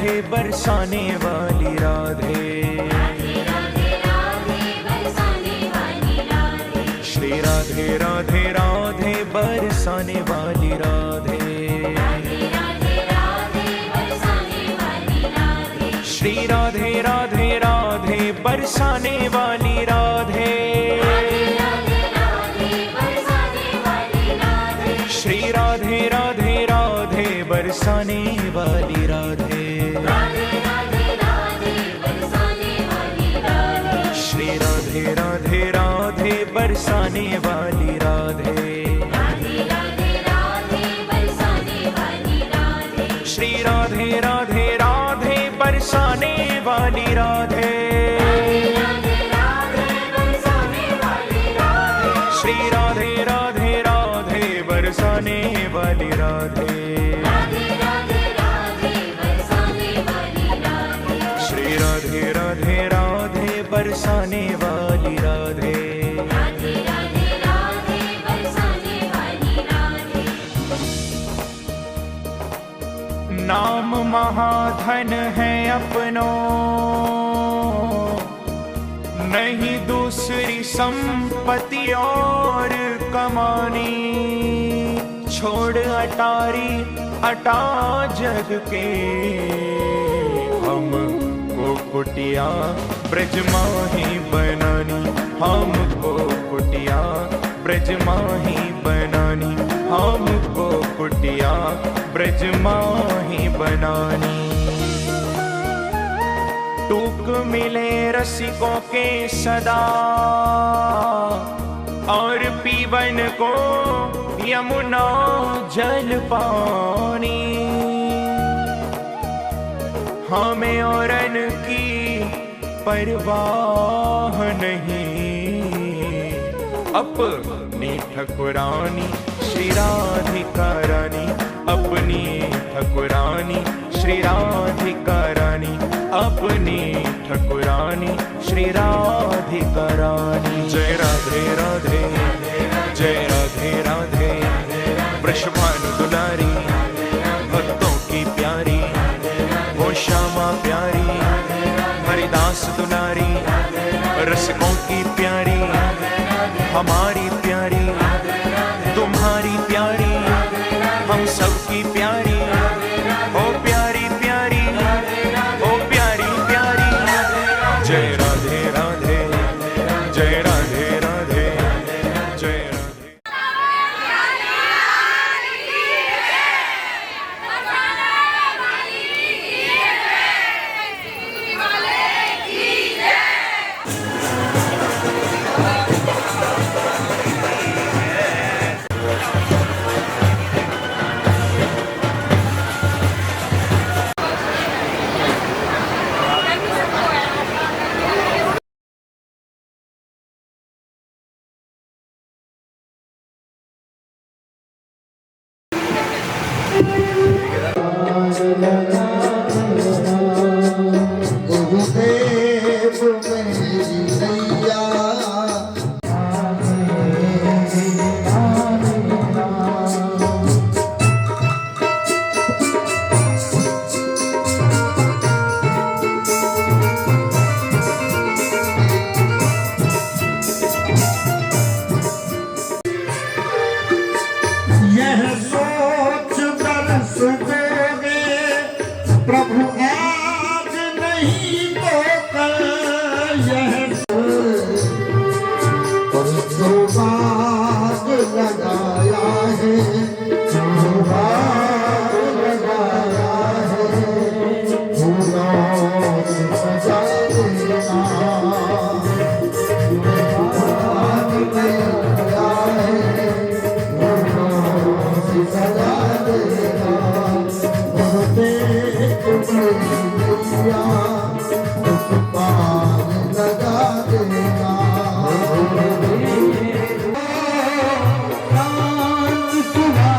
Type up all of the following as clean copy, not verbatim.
राधे बरसाने वाली राधे, श्री राधे राधे राधे बरसाने वाली राधे, श्री राधे राधे राधे बरसाने वाली राधे, श्री राधे राधे राधे बरसाने वाली राधे, श्री राधे राधे राधे बरसाने वाली राधे, श्री राधे राधे राधे बरसाने वाली राधे, श्री राधे राधे राधे बरसाने वाली राधे, श्री राधे राधे राधे बरसाने वाली राधे। नाम महाधन है अपनो, नहीं दूसरी संपत्ति और कमानी, छोड़ अटारी अटा जग के, हमको कुटिया ब्रज माही बनानी, हमको कुटिया ब्रज माही बनानी, हमको कुटिया ब्रज माही बनानी। टूक मिले रसिकों के सदा, और पीवन को यमुना जल पानी, हमें औरन की परवाह नहीं, अपनी ठकुरानी श्री राधिका रानी, अपनी ठकुरानी श्री राधिका रानी, अपनी ठकुरानी श्री राधिका रानी। जय राधे राधे, जय राधे राधे, वृषभानु दुलारी, भक्तों की प्यारी, वो श्यामा प्यारी, हरिदास दुलारी, रसिकों की प्यारी, हमारी प्यारी, तुम्हारी प्यारी, हम सबकी प्यारी, ओ प्यारी प्यारी, ओ प्यारी प्यारी। जय राधे राधे, जय राधे राधे, जय राधे। प्रभु आज नहीं तो कल, यह बाग लगाया है, बाग लगाया है, फूलों से सजा देना, बाग लगाया है, फूलों से सजा देना, उस पार लगा देगा। कांत सुहा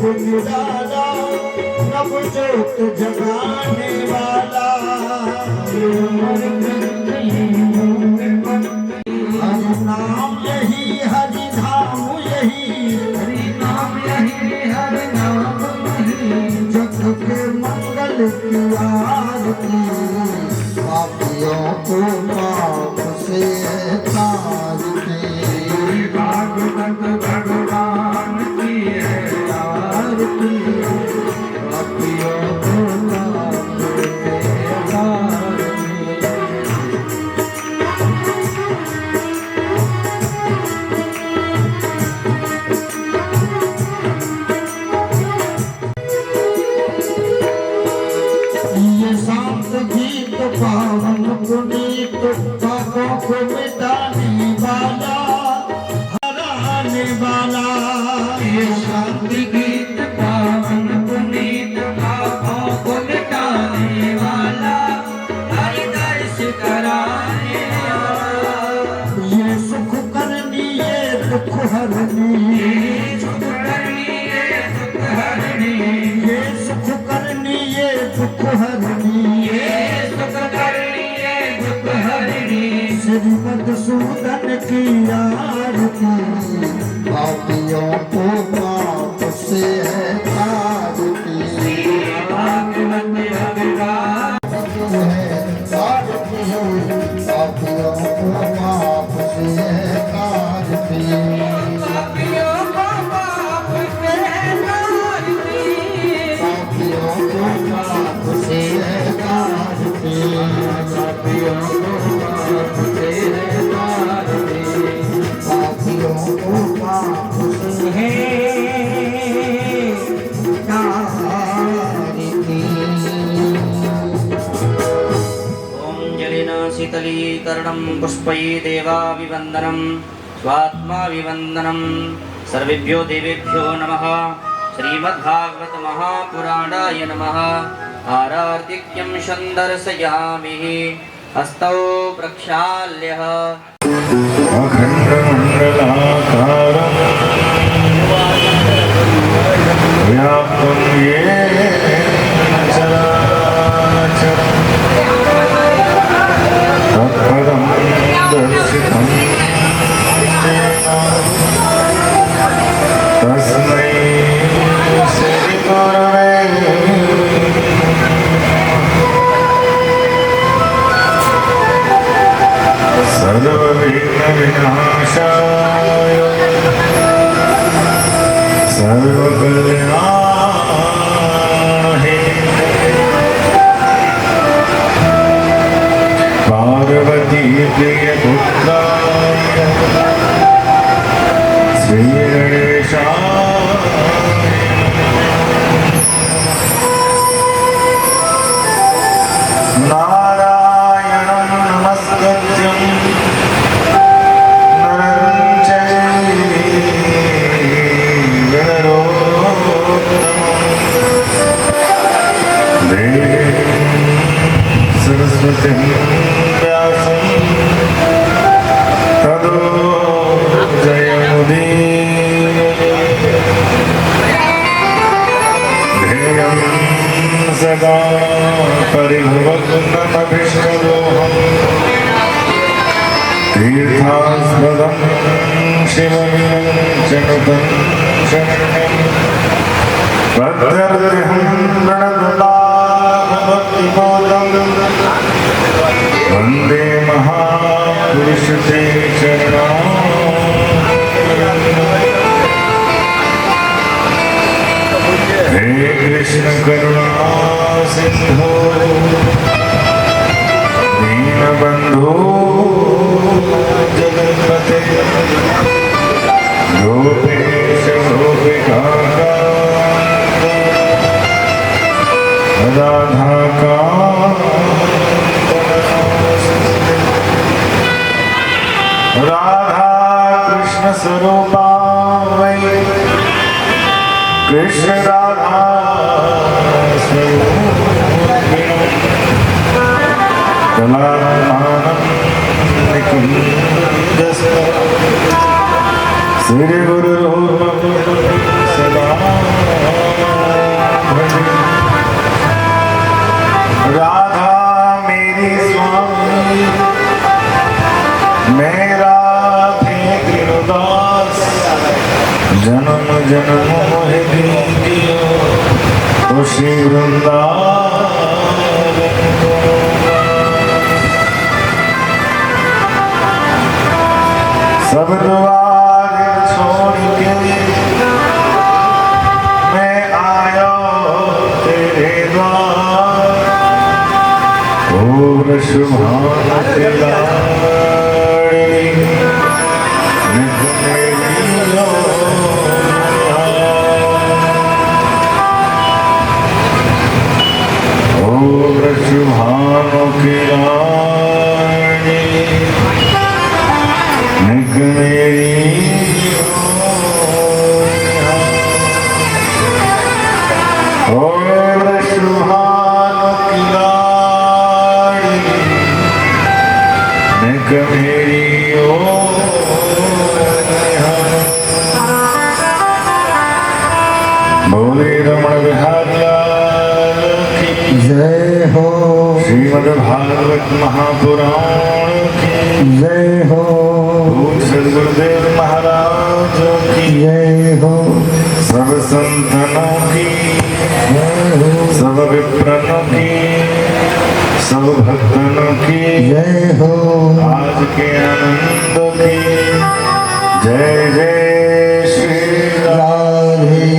निराला नव ज्योत जगाने वाला हरि नाम यही हरि धाम यही हरि नाम यही हरि नाम यही जग के मंगल की आरती पापियों को पाप से तारती भागवत भगवान की है आरती पापियों को पाप से तारती ये शांत गीत पावन पुनीत पापों को मिटाने वाला हराने वाला ये शांत गीत पावन पुनीत पापों को मिटाने वाला हरिदर्श कराने वाला ये सुख करनी ये दुख हरनी ये सुख करनी ये दुख हरनी ये सुख करनी ये दुख हरनी ये सुख करनी ये दुख हरनी श्री मधुसूदन की आरती पापियों को पाप से है तारती भागवत भगवान है तारती पापियों को पाप से है तारती पापियों को पाप से है तारती पापियों को पाप से है तारती पापियों को पाप से है तारती पापियों को पाप से है तारती ओम जलेन शीतलीकरणं पुष्पै देवाभिवन्दनं स्वात्माभिवन्दनं सर्वेभ्यो देवेभ्यो नमः श्रीमद्भागवत महापुराणाय नमः आरार्तिक्यं सन्दर्शयामि हस्तौ प्रक्षाल्यः अखण्डमण्डलाकारं व्याप्तं येन चराचरं तत्पदं दर्शितं येन तस्मै श्रीगुरवे सर्वविघ्नविनाशाय सर्वकल्याणाय पार्वती प्रियपुत्राय श्रीगणेशाय नारायणं नमस्कृत्यं नरं चैव नरोत्तमं देवीं सरस्वतीं व्यासं ततो जयमुदीरयेत् सदा परिभवग्नमभिष्टदोहम् तीर्थास्पदं शिवविरञ्चनुतं शरणं भद्रगृहं गणगणाभक्तिपोतं वन्दे महापुरुषते चरणां हे कृष्ण करुणा सिंधो दीनबंधो जगन्पते गोपेश गोपिकान्त राधा कृष्ण स्वरूपा वै कृष्ण राधा श्री गुरु सदा श्री वृंदावन को। सब द्वार छोड़ के मैं आया तेरे द्वार, ओ शुभान तेरा शुभानो की रानी निक मेरी और शुभानो की रानी निक मेरी बोले रमण बिहारी जय हो। श्रीमद् भागवत महापुराण की जय हो। सदगुरुदेव महाराज की जय हो। सब संतनों की सब विप्रनों की सब भक्तनों की जय हो। आज के आनंद की जय जय श्री राधे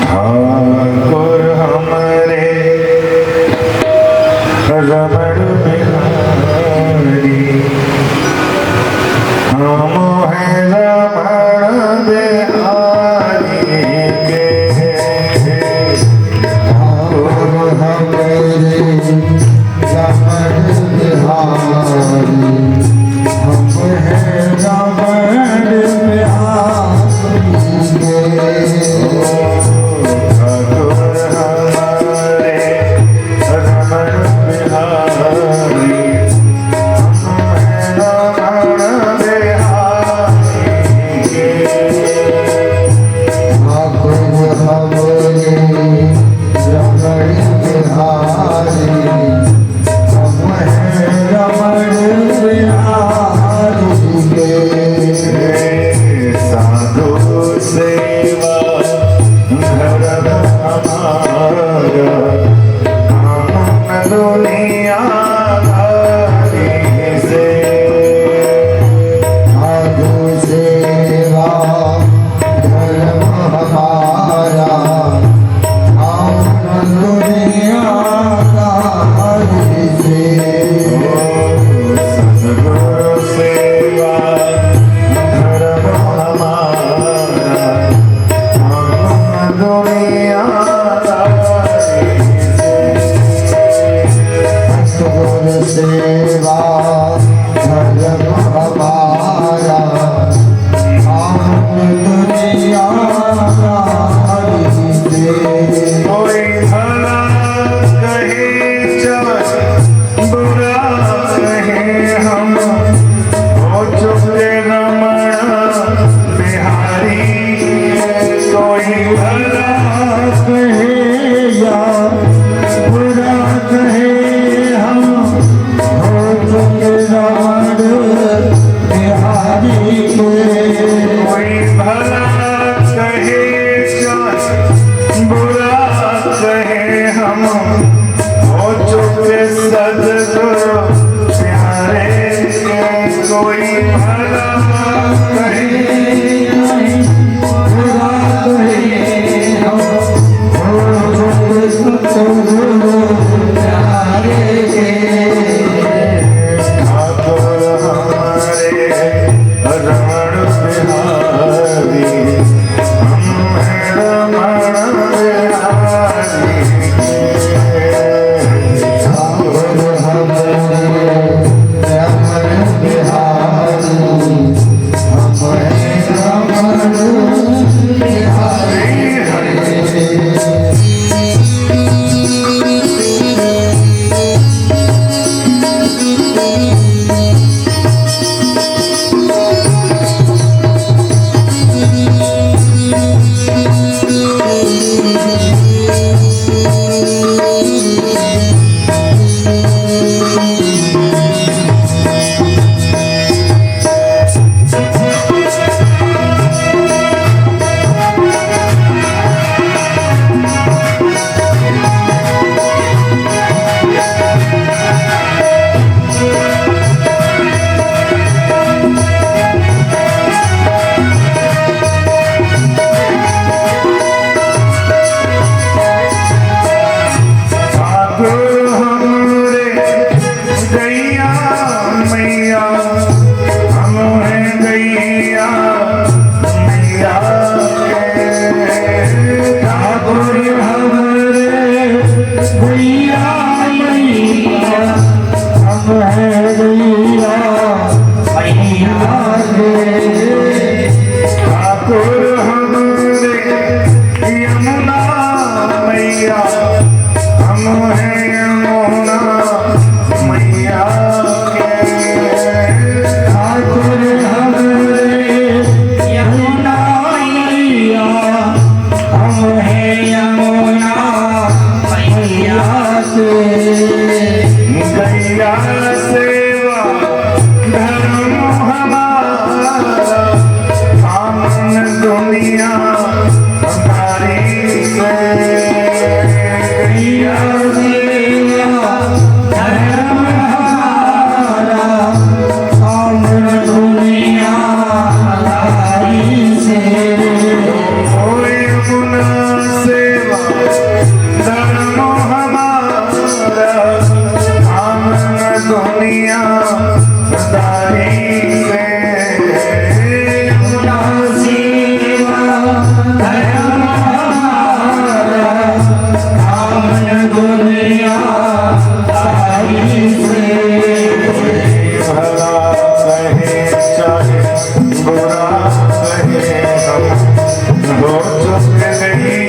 ठाकुर हमारे रमण बिहारी, हम हैं रमण बिहारी। दुनिया सारी से भला कहे चाहे बुरा कहे हम हो चुक गई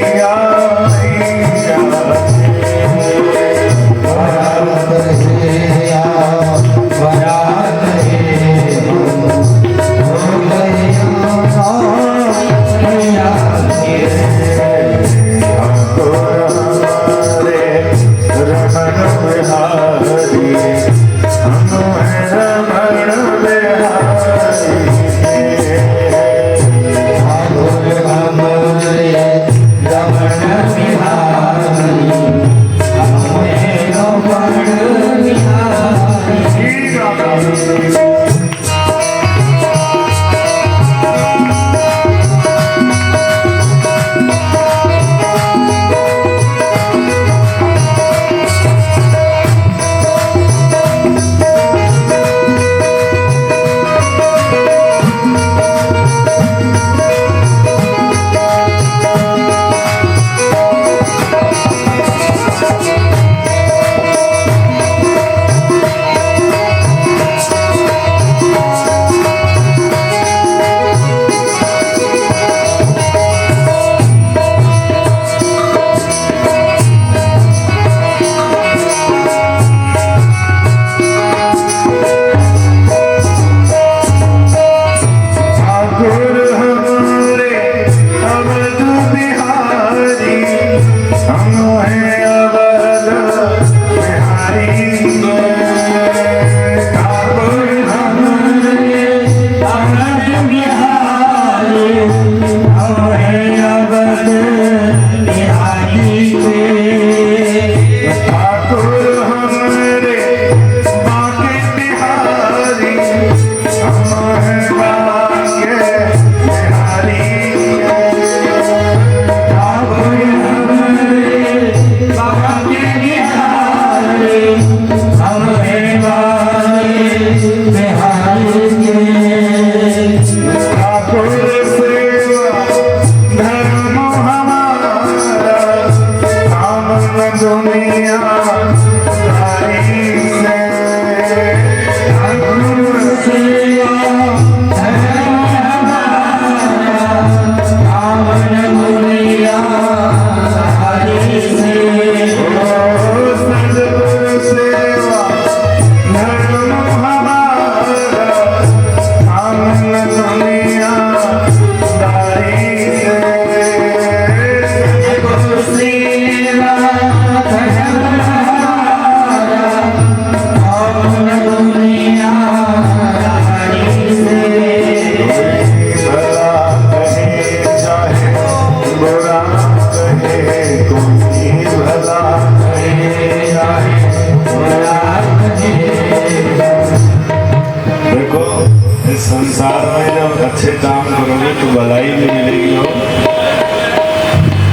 संसार में जब अच्छे काम करोगे तो भलाई भी मिलेगी हो।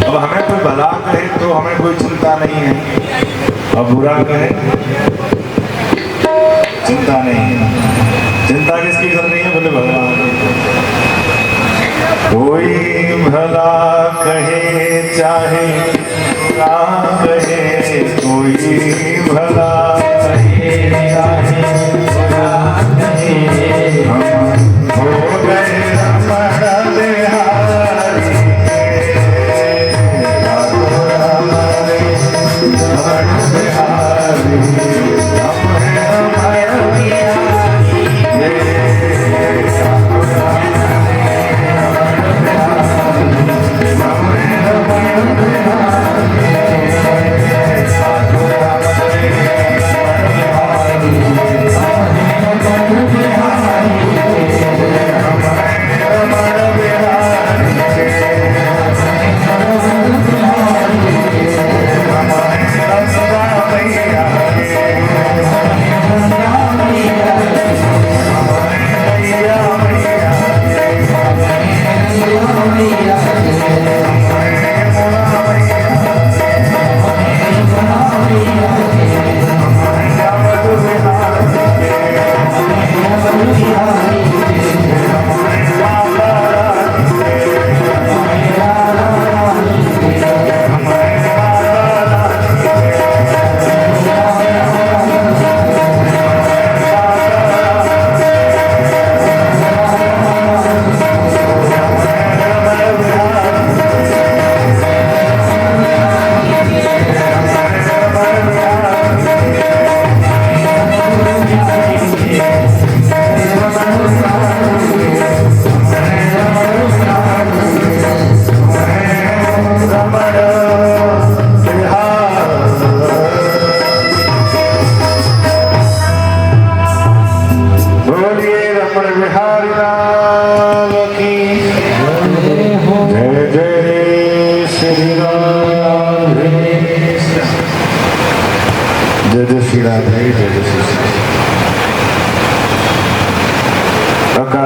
अब हमें कोई भला कहे तो हमें कोई चिंता नहीं है, अब बुरा कहे चिंता नहीं है। चिंता किसकी करनी है? बोले भगवान। कोई भला कहे चाहे बुरा कहे, कोई भला कहे चाहे बुरा कहे, हो गए रमण बिहारी रमण बिहारी, हम हैं रमण Yeah.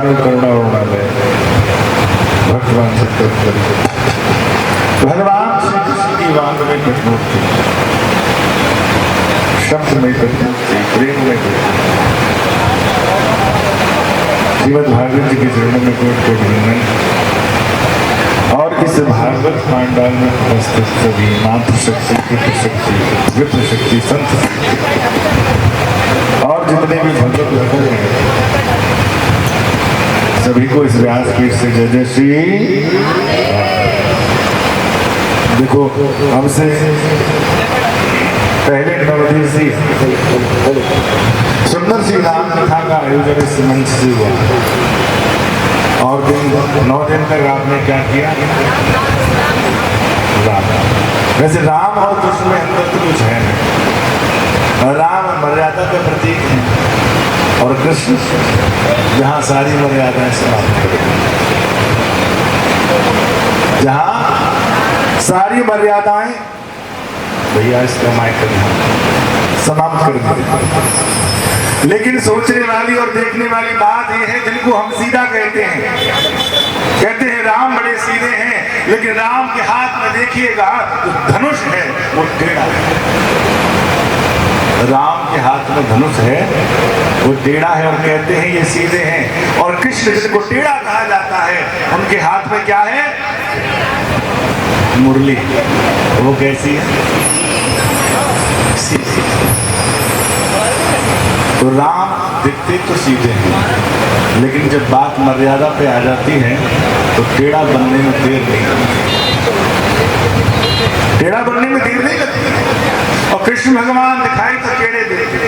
कृपालु करुणामय भगवान भगवान श्री कृष्ण की वांग में प्रतिमूर्ति, शब्द में प्रतिमूर्ति, प्रेम में प्रतिमूर्ति। श्रीमद् भागवत जी के चरणों में कोट कोट वंदन। और इस भागवत पांडाल में उपस्थित सभी मातृ शक्ति, पितृ शक्ति, विप्र शक्ति, संत शक्ति और जितने भी भगवत भक्त हैं, सभी को इस व्यासपीठ से जय जय श्री। देखो हमसे पहले नवदिवसीय सुंदर श्री राम कथा का आयोजन इस मंच से हुआ और 9 दिन तक आपने क्या किया? राम। वैसे राम और कृष्ण में अंतर तो कुछ है नहीं। राम मर्यादा का प्रतीक है और कृष्ण जहाँ सारी मर्यादाएं समाप्त कर दी, जहाँ सारी मर्यादाएं भैया इसका माइक समाप्त कर दी। लेकिन सोचने वाली और देखने वाली बात यह है, जिनको हम सीधा कहते हैं राम बड़े सीधे हैं, लेकिन राम के हाथ में देखिएगा तो धनुष है, वो टेढ़ा है। राम के हाथ में धनुष है, वो टेढ़ा है और कहते हैं ये सीधे हैं। और कृष्ण जिनको टेढ़ा कहा जाता है, उनके हाथ में क्या है? मुरली। वो कैसी है? सीधी। तो राम दिखते तो सीधे हैं, लेकिन जब बात मर्यादा पे आ जाती है तो टेढ़ा बनने में देर नहीं लगती। टेढ़ा बनने में देर नहीं लगती। और कृष्ण भगवान दिखाई तो टेढ़े देते,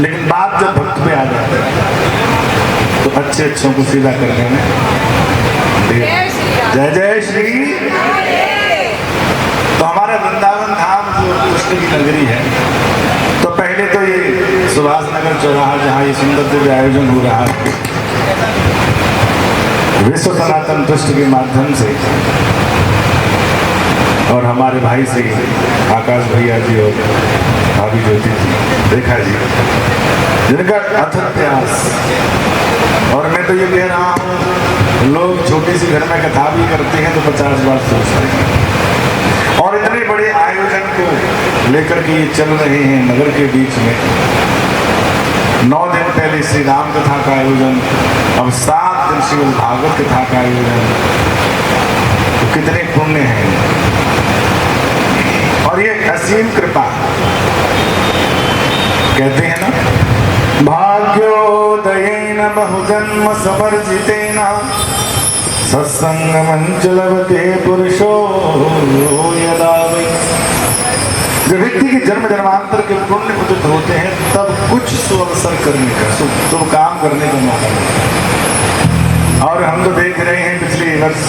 लेकिन बात जब भक्त पे आ जाती है तो अच्छे अच्छों को सीधा करने में देर। जय जय श्री। तो हमारा वृंदावन धाम जो कृष्ण की नगरी है, तो पहले तो ये सुभाष नगर चौराहा जहाँ ये सुंदर दिव्य आयोजन हो रहा है, विश्व सनातन ट्रस्ट के माध्यम से और हमारे भाई से आकाश भैया जी और भाभी ज्योति जी, रेखा जी, जिनका अथक प्रयास। और मैं तो ये कह रहा हूँ, लोग छोटी सी घर में कथा भी करते हैं तो 50 बार सोचते हैं। और इतने बड़े आयोजन को लेकर के ये चल रहे हैं नगर के बीच में। 9 दिन पहले श्री राम कथा का आयोजन, अब 7 दिन श्रीमद् भागवत कथा का आयोजन। तो कितने पुण्य हैं और ये असीम कृपा। कहते हैं ना, भाग्योदयेन बहुजन्म समर्जितेन सत्संग मंच लभते पुरुषो यदा वै। जब व्यक्ति के जन्म जन्मांतर के पुण्य उदित होते हैं, तब कुछ सुअवसर करने का, शुभ काम करने का मौका मिलता है। और हम तो देख रहे हैं पिछले वर्ष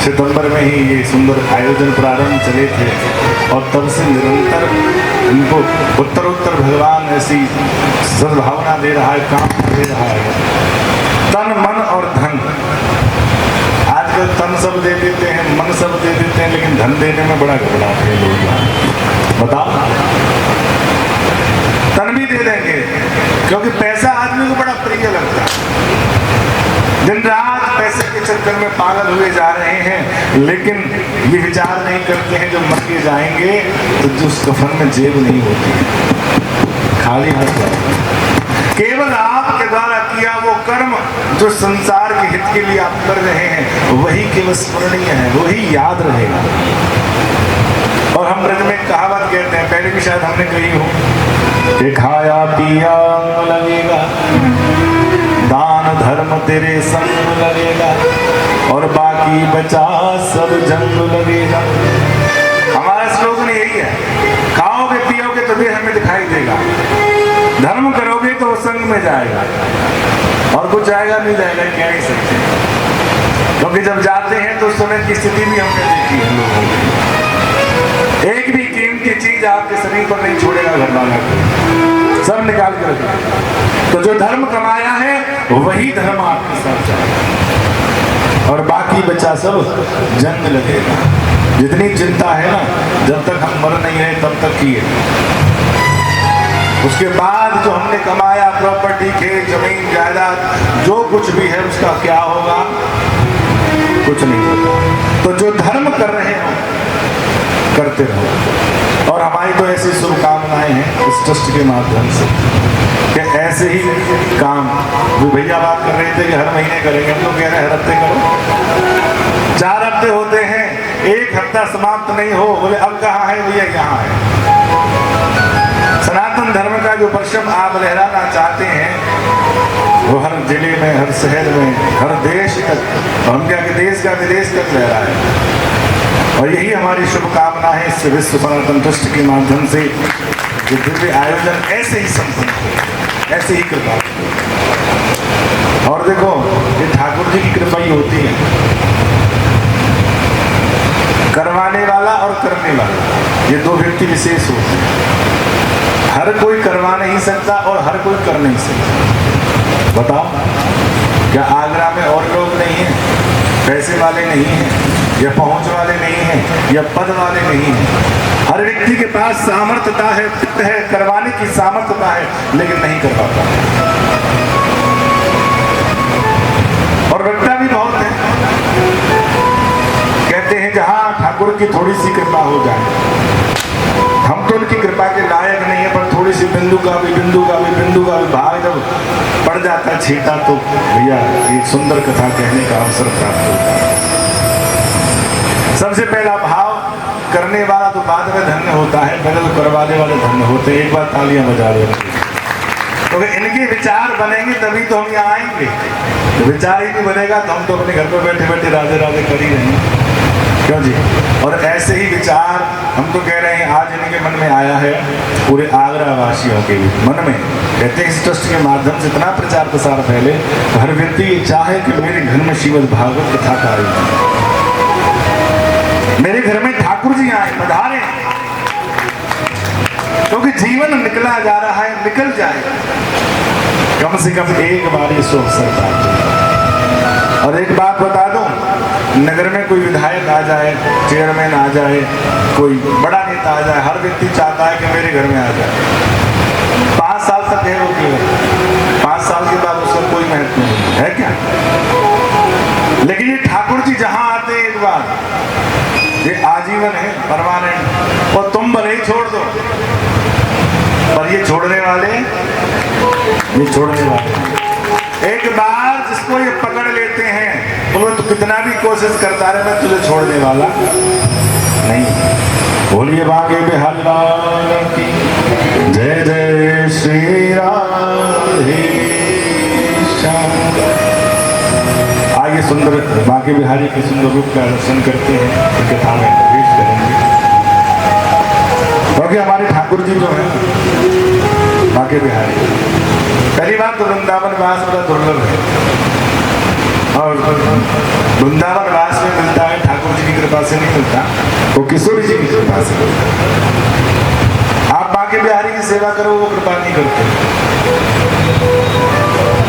सितंबर में ही ये सुंदर आयोजन प्रारंभ चले थे और तब से निरंतर इनको उत्तर भगवान ऐसी सद्भावना दे रहा है, काम दे रहा है। तन मन और धन, आजकल तन सब दे देते हैं, मन सब दे देते हैं, लेकिन धन देने में बड़ा घबराते हैं लोग। बताओ, तन भी दे देंगे क्योंकि पैसा आदमी को बड़ा प्रिय लगता है। दिन रात पैसे के चक्कर में पागल हुए जा रहे हैं, लेकिन ये विचार नहीं करते हैं जब मर के जाएंगे तो जो उस कफन में जेब नहीं होती, खाली हाथ जाएंगे। केवल आपके द्वारा किया वो कर्म जो संसार के हित के लिए आप कर रहे हैं, वही केवल स्मरणीय है, वही याद रहेगा। और हम ब्रज में कहावत कहते हैं, पहले भी शायद हमने कही हो कि खाया पिया लगेगा, दान धर्म तेरे संग लगेगा और बाकी बचा सब जंग लगेगा। हमारा स्लोगन यही है, खाओगे पियोगे तो भी हमें दिखाई देगा, धर्म करोगे तो वो संग में जाएगा और कुछ जाएगा नहीं जाएगा, कह नहीं सकते। क्योंकि जब जाते हैं तो उस समय की स्थिति भी हमने देखी है लोगों की। एक भी कीमती चीज आपके शरीर पर नहीं छोड़ेगा घर वाला, सब निकाल कर रखेगा। तो जो धर्म कमाया है वही धर्म आपके साथ जाएगा और बाकी बचा सब जंग लगेगा। जितनी चिंता है ना, जब तक हम मर नहीं रहे तब तक की है। उसके बाद जो हमने कमाया प्रॉपर्टी, खेत, जमीन, जायदाद जो कुछ भी है उसका क्या होगा, कुछ नहीं होगा। तो जो धर्म कर रहे हो करते रहो। और हमारी तो ऐसी शुभकामनाएं हैं इस ट्रस्ट के माध्यम से कि ऐसे ही काम, वो भैया बात कर रहे थे कि हर महीने करेंगे, हम तो कह रहे हैं हर हफ्ते करो। 4 हफ्ते होते हैं, 1 हफ्ता समाप्त नहीं हो, बोले अब कहाँ है भैया, यहाँ है। सनातन धर्म का जो परचम आप लहराना चाहते हैं वो हर जिले में, हर शहर में, हर देश तक, हम क्या कि देश का विदेश तक लहरा है। और यही हमारी शुभकामना है इस विश्व सनातन ट्रस्ट के माध्यम से जो दिव्य आयोजन ऐसे ही संपन्न हो, ऐसे ही कृपा। और देखो ये ठाकुर जी की कृपा ही होती है, करवाने वाला और करने वाला, ये 2 व्यक्ति विशेष होते हैं। हर कोई करवा नहीं सकता और हर कोई कर नहीं सकता। बताओ, क्या आगरा में और लोग नहीं हैं, पैसे वाले नहीं हैं, या पहुंच वाले नहीं हैं, या पद वाले नहीं हैं? हर व्यक्ति के पास सामर्थ्यता है, करवाने की सामर्थ्यता है, लेकिन नहीं कर पाता। और रखता भी बहुत है। कहते हैं जहां ठाकुर की थोड़ी सी कृपा हो जाए, हम तो उनकी कृपा के लायक नहीं है, पर थोड़ी सी बिंदु का भी भाग जब पड़ जाता है छीटा, तो भैया एक सुंदर कथा कहने का अवसर प्राप्त होता है। सबसे पहला भाव, करने वाला तो बाद में धन्य होता है, पहले तो करवाने वाले धन्य होते हैं। एक बार तालियां बजा दो, तो इनके विचार बनेंगे तभी तो हम यहाँ आएंगे। तो विचार ही नहीं बनेगा तो हम तो अपने घर पर बैठे बैठे राधे राधे कर ही रहेंगे, क्यों जी। और ऐसे ही विचार हम तो कह रहे हैं आज इनके मन में आया है, पूरे आगरा वासियों के मन में। कहते हैं इस ट्रस्ट के माध्यम से इतना प्रचार प्रसार फैले, हर व्यक्ति ये चाहे कि मेरे घर में श्रीमद् भागवत कथा का आयोजन, मेरे घर में ठाकुर जी आए, पधारे, क्योंकि जीवन निकला जा रहा है, निकल जाए, कम से कम एक बार ये अवसर प्राप्त। और एक बात बता दूं, नगर में कोई विधायक आ जाए, चेयरमैन आ जाए, कोई बड़ा नेता आ जाए, हर व्यक्ति चाहता है कि मेरे घर में आ जाए। 5 साल तक है वो केवल, 5 साल के बाद उसका कोई महत्व नहीं है, क्या? लेकिन ये ठाकुर जी जहां आते हैं एक बार, ये आजीवन है, परमानेंट। और तुम भले ही छोड़ दो, पर ये छोड़ने वाले एक बार जिसको ये पकड़ लेते हैं, वो तो कितना भी कोशिश करता रहे, मैं तुझे छोड़ने वाला नहीं। बोलिए बांके बिहारी लाल की जय, जय श्री राधे श्याम। आइए सुंदर बांके बिहारी के सुंदर रूप का दर्शन करते हैं, कथा में प्रवेश करेंगे। क्योंकि हमारे ठाकुर जी जो है बांके बिहारी, पहली बात तो वृंदावन वास बड़ा दुर्लभ है, और वृंदावन वास में मिलता है, ठाकुर जी की कृपा से नहीं मिलता, वो किशोर जी की कृपा से मिलता। आप बांके बिहारी की सेवा करो, वो कृपा नहीं करते,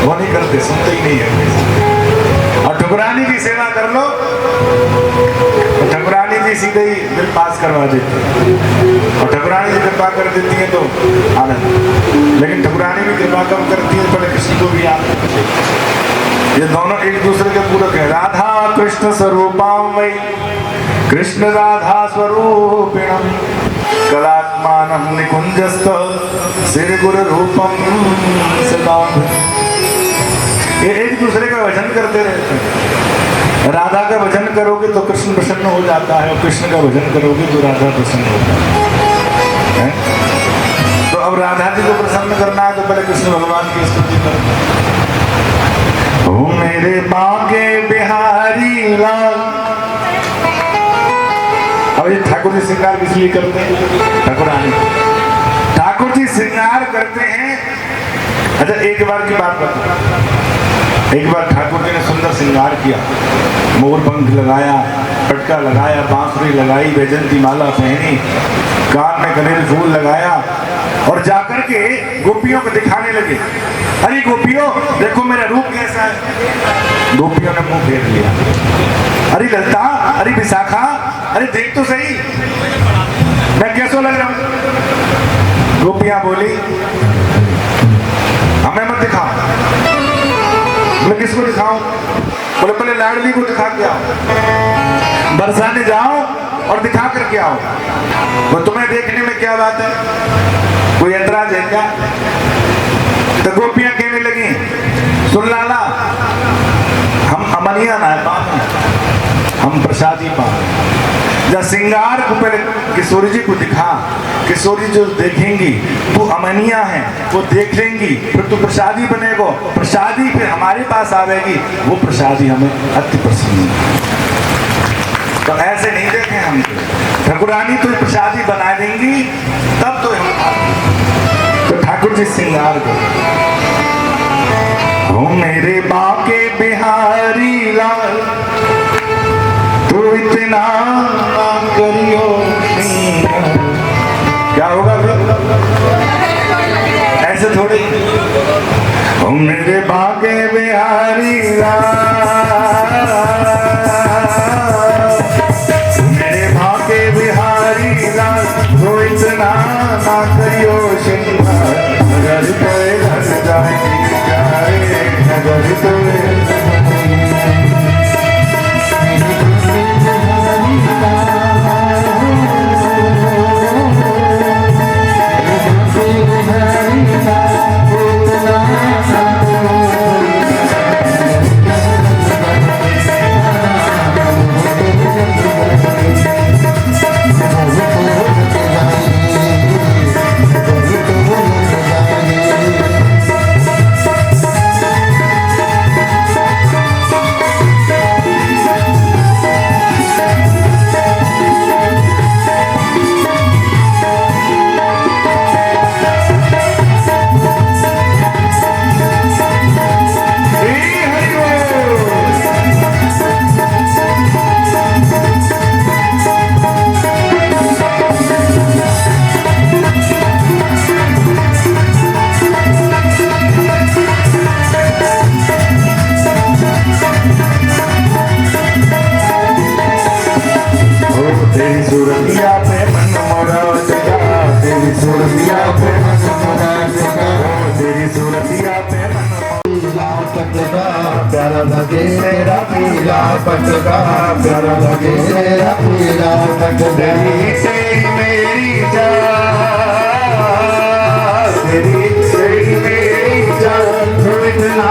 वो नहीं करते, सुनते ही नहीं है। और ठकुरानी की सेवा कर लो तो ठकुरानी जी सीधे ही बिल पास करवा देती है, और ठकुरानी जी कृपा कर देती है तो आनंद। लेकिन ठकुरानी भी कृपा कब करती है, पहले किसी को भी आनंद। ये दोनों एक दूसरे के पूरक है। राधा कृष्ण स्वरूपाम वै कृष्ण राधा स्वरूपिणम कलात्मानम निकुंजस्थ श्री गुरु रूपम सदा। ये एक दूसरे का भजन करते रहते हैं। राधा का भजन करोगे तो कृष्ण प्रसन्न हो जाता है, और कृष्ण का भजन करोगे तो राधा प्रसन्न होता है। तो अब राधा जी को प्रसन्न करना है तो पहले कृष्ण भगवान की स्तुति करो। ओ मेरे बांके बिहारी लाल। अब ये ठाकुर जी श्रृंगार किस लिए करते हैं? ठाकुर जी श्रृंगार करते हैं। अच्छा एक बार की बात बताओ, एक बार ठाकुर जी ने सुंदर श्रृंगार किया, मोर पंख लगाया, पटका लगाया, बांसुरी लगाई, वैजंती माला पहनी, कान में कनेर फूल लगाया, और जाकर के गोपियों को दिखाने लगे, अरे गोपियों देखो मेरा रूप कैसा है। गोपियों ने मुंह फेर लिया, अरे ललता, अरे विशाखा, अरे देख तो सही मैं कैसा लग रहा हूं। गोपियां बोली हमें मत दिखाओ। बोले किसको दिखाऊं? बोले पहले लाडली को दिखा के आओ, बरसाने जाओ और दिखा करके आओ। वो तुम्हें देखने में क्या बात है, कोई ऐतराज है क्या? तो गोपियां कहने लगी सुन लाला, हम अमनिया ना पाए, हम प्रसादी पाए। जब श्रृंगार को पहले किशोरी जी को दिखा, किशोरी जो देखेंगी तू अमनिया है, वो देख लेंगी, फिर तू प्रसादी बनेगो, प्रसादी फिर हमारे पास आवेगी, वो प्रसादी हमें अति पसंद है। तो ऐसे नहीं देखे हम, ठाकुरानी तो प्रसादी बना देंगी तब तो हम। तो ठाकुर जी श्रृंगार को हो मेरे बाके बिहारी लाल, तू इतना ना करियो श्रृंगार। क्या होगा फिर? ऐसे थोड़ी हो मेरे बाके बिहारी लाल, मेरे बाके बिहारी लाल, तू इतना ना करियो श्रृंगार। नगर तोए घर जाएगी जाए, नगर तोए सूरतिया पे मन मोरा जगा, तेरी सूरतिया पे मन मोरा जगा, तेरी सूरतिया पे मन मोरा पटका, प्यारा लगे तेरा पीला पटका, प्यारा लगे तेरा पीला पटका। तेरी मेरी जान, तेरी तेरी मेरी जान, तू इतना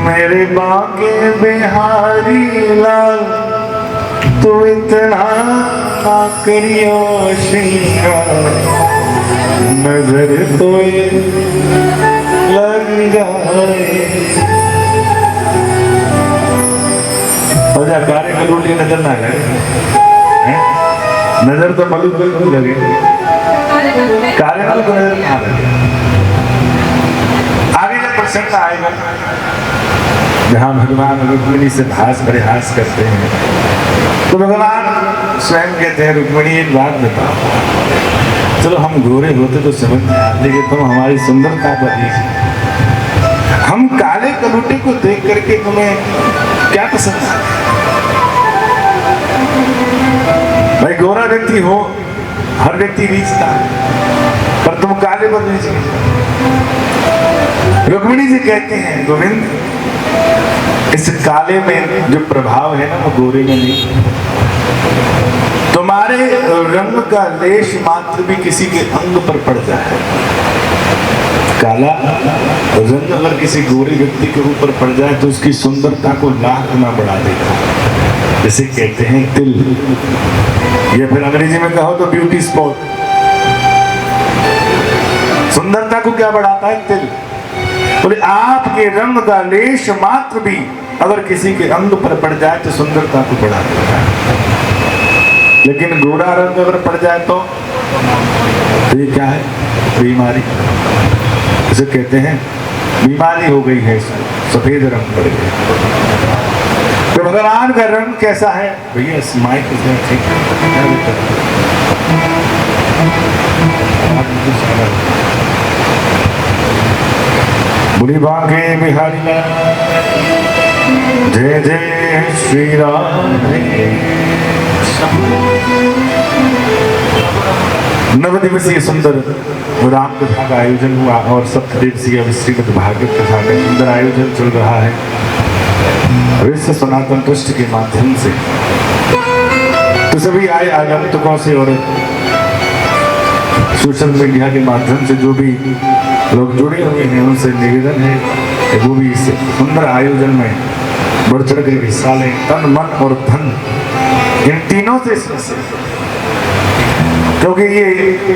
मेरे बाके बिहारी लाल तू इतना ना करियो श्रृंगार, नजर तो लग जाए। और जा कार्य का रोटी नजर ना लगे, नजर तो बिल्कुल लगे, कार्य को नजर ना लगे। आगे का प्रसंग आएगा जहाँ भगवान रुक्मिणी से भास परिहास करते हैं, तो भगवान स्वयं कहते हैं रुक्मिणी एक बात बताओ, चलो हम गोरे होते तो समझ में आते कि तुम हमारी सुंदरता पर देखी, हम काले कलूटे को देख करके तुम्हें क्या पसंद है? भाई गोरा व्यक्ति हो, हर व्यक्ति रीझता है, पर तुम काले पर रीझ गए। रुक्मिणी जी कहते हैं गोविंद, इस काले में जो प्रभाव है ना वो गोरे में नहीं। तुम्हारे रंग का लेश मात्र भी किसी के अंग पर पड़ जाए, काला रंग अगर किसी गोरे व्यक्ति के ऊपर पड़ जाए तो उसकी सुंदरता को लाख गुना बढ़ा देगा। जैसे कहते हैं तिल, ये फिर अंग्रेजी में कहो तो ब्यूटी स्पॉट। सुंदरता को क्या बढ़ाता है? तिल। बोले आपके रंग का लेश मात्र भी अगर किसी के अंग पर पड़ जाए तो सुंदरता को बढ़ा देता है, लेकिन गोरा रंग अगर पड़ जाए तो ये क्या है? बीमारी। इसे कहते हैं बीमारी हो गई है, सफेद रंग पड़ गया। तो भगवान का रंग कैसा है? भैया स्माइल ठीक बुरी बांके बिहारी जय जय श्री राम। नव दिवसीय सुंदर राम कथा का आयोजन हुआ और सप्तदिवसीय श्रीमद् भागवत कथा का सुंदर आयोजन चल रहा है विश्व सनातन ट्रस्ट के माध्यम से। तो सभी आए आगंतुकों से और सोशल मीडिया के माध्यम से जो भी लोग जुड़े हुए हैं उनसे निवेदन है कि वो भी इस सुंदर आयोजन में बढ़ चढ़ कर हिस्सा लें, तन मन और धन इन तीनों से, क्योंकि ये